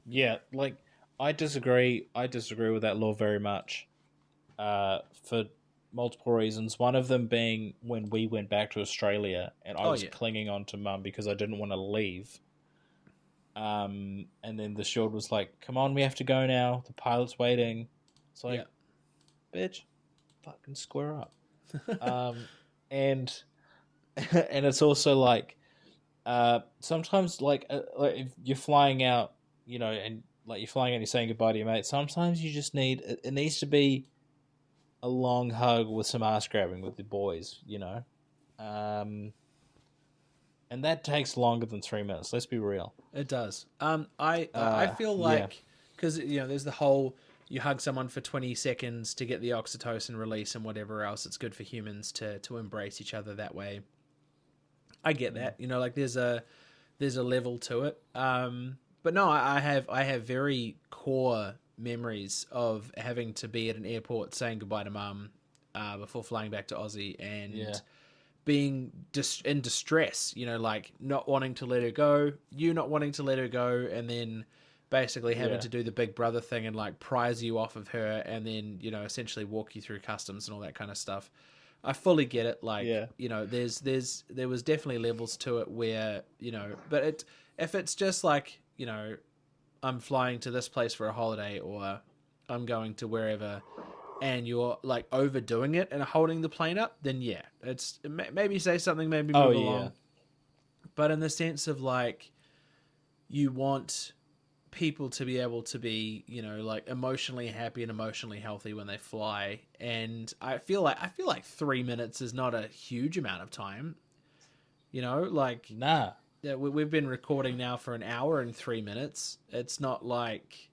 Yeah, like I disagree. I disagree with that law very much. For multiple reasons. One of them being when we went back to Australia, and I Oh was yeah, clinging on to Mum because I didn't want to leave. And then the steward was like, "Come on, we have to go now. The pilot's waiting." It's yeah, like, bitch, fucking square up. And and it's also like, sometimes like if you're flying out, and like you're flying out, and you're saying goodbye to your mate. Sometimes you just need it needs to be a long hug with some ass grabbing with the boys. Um, and that takes longer than 3 minutes. Let's be real. it does. I feel Yeah, like because there's the whole you hug someone for 20 seconds to get the oxytocin release and whatever else. It's good for humans to embrace each other that way. I get mm, that. Like there's a level to it. But no, I have very core memories of having to be at an airport saying goodbye to mum before flying back to Aussie yeah, and being in distress. Like not wanting to let her go, you not wanting to let her go, and then basically having yeah, to do the big brother thing and like prize you off of her, and then essentially walk you through customs and all that kind of stuff. I fully get it. Like, yeah, there was definitely levels to it where, but if it's just like, I'm flying to this place for a holiday or I'm going to wherever and you're like overdoing it and holding the plane up, then yeah, maybe say something, maybe oh move yeah, along. But in the sense of like, you want people to be able to be like emotionally happy and emotionally healthy when they fly, and I feel like 3 minutes is not a huge amount of time. Like, nah, yeah, we've been recording now for an hour and 3 minutes. It's not like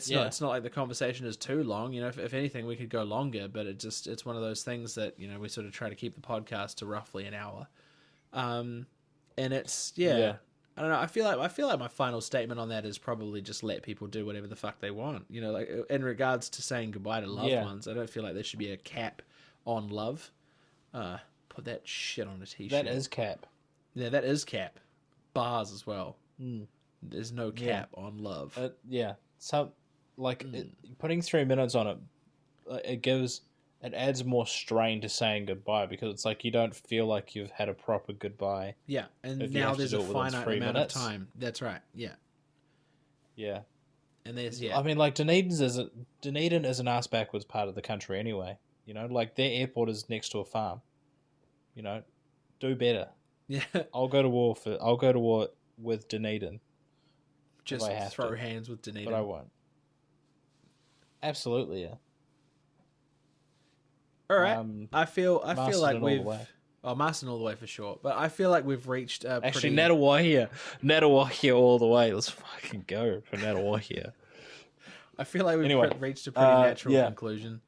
yeah, it's not like the conversation is too long. If anything we could go longer, but it's one of those things that we sort of try to keep the podcast to roughly an hour. um and it's, yeah, yeah, I don't know. I feel like my final statement on that is probably just let people do whatever the fuck they want. Like in regards to saying goodbye to loved yeah. ones, I don't feel like there should be a cap on love. Put that shit on a That t-shirt. is cap. Yeah, that is cap. Bars as well. Mm, There's no yeah, cap on love. yeah. So, like, Mm. putting 3 minutes on it, it adds more strain to saying goodbye because it's like you don't feel like you've had a proper goodbye Yeah, and if you now have to there's a do it within finite three amount of minutes. time. That's right. Yeah, Yeah. and there's, yeah, I mean, like Dunedin is an ass backwards part of the country anyway. Like their airport is next to a farm. You know, do better. yeah. I'll go to war with Dunedin if I Just have throw to, hands with but I Dunedin. won't. Absolutely, yeah. All right. I feel like Masterton all the we've, way. oh, Marston all the way for sure, but I feel like we've reached a Actually, pretty. Natawahia all the way. Let's fucking go for Natawahia. I feel like we've Anyway, reached a pretty natural yeah, conclusion.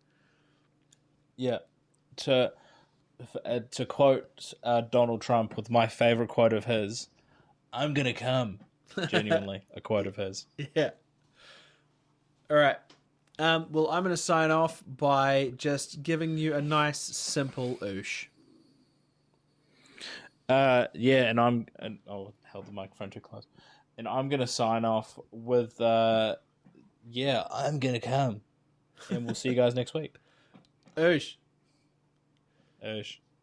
yeah. To to quote Donald Trump with my favorite quote of his, "I'm gonna come." Genuinely, a quote of his. Yeah. All right. Well, I'm going to sign off by just giving you a nice, simple oosh. Yeah, and oh, held the microphone too close, and I'm gonna sign off with yeah, I'm gonna come, and we'll see you guys next week. Oosh. Ish.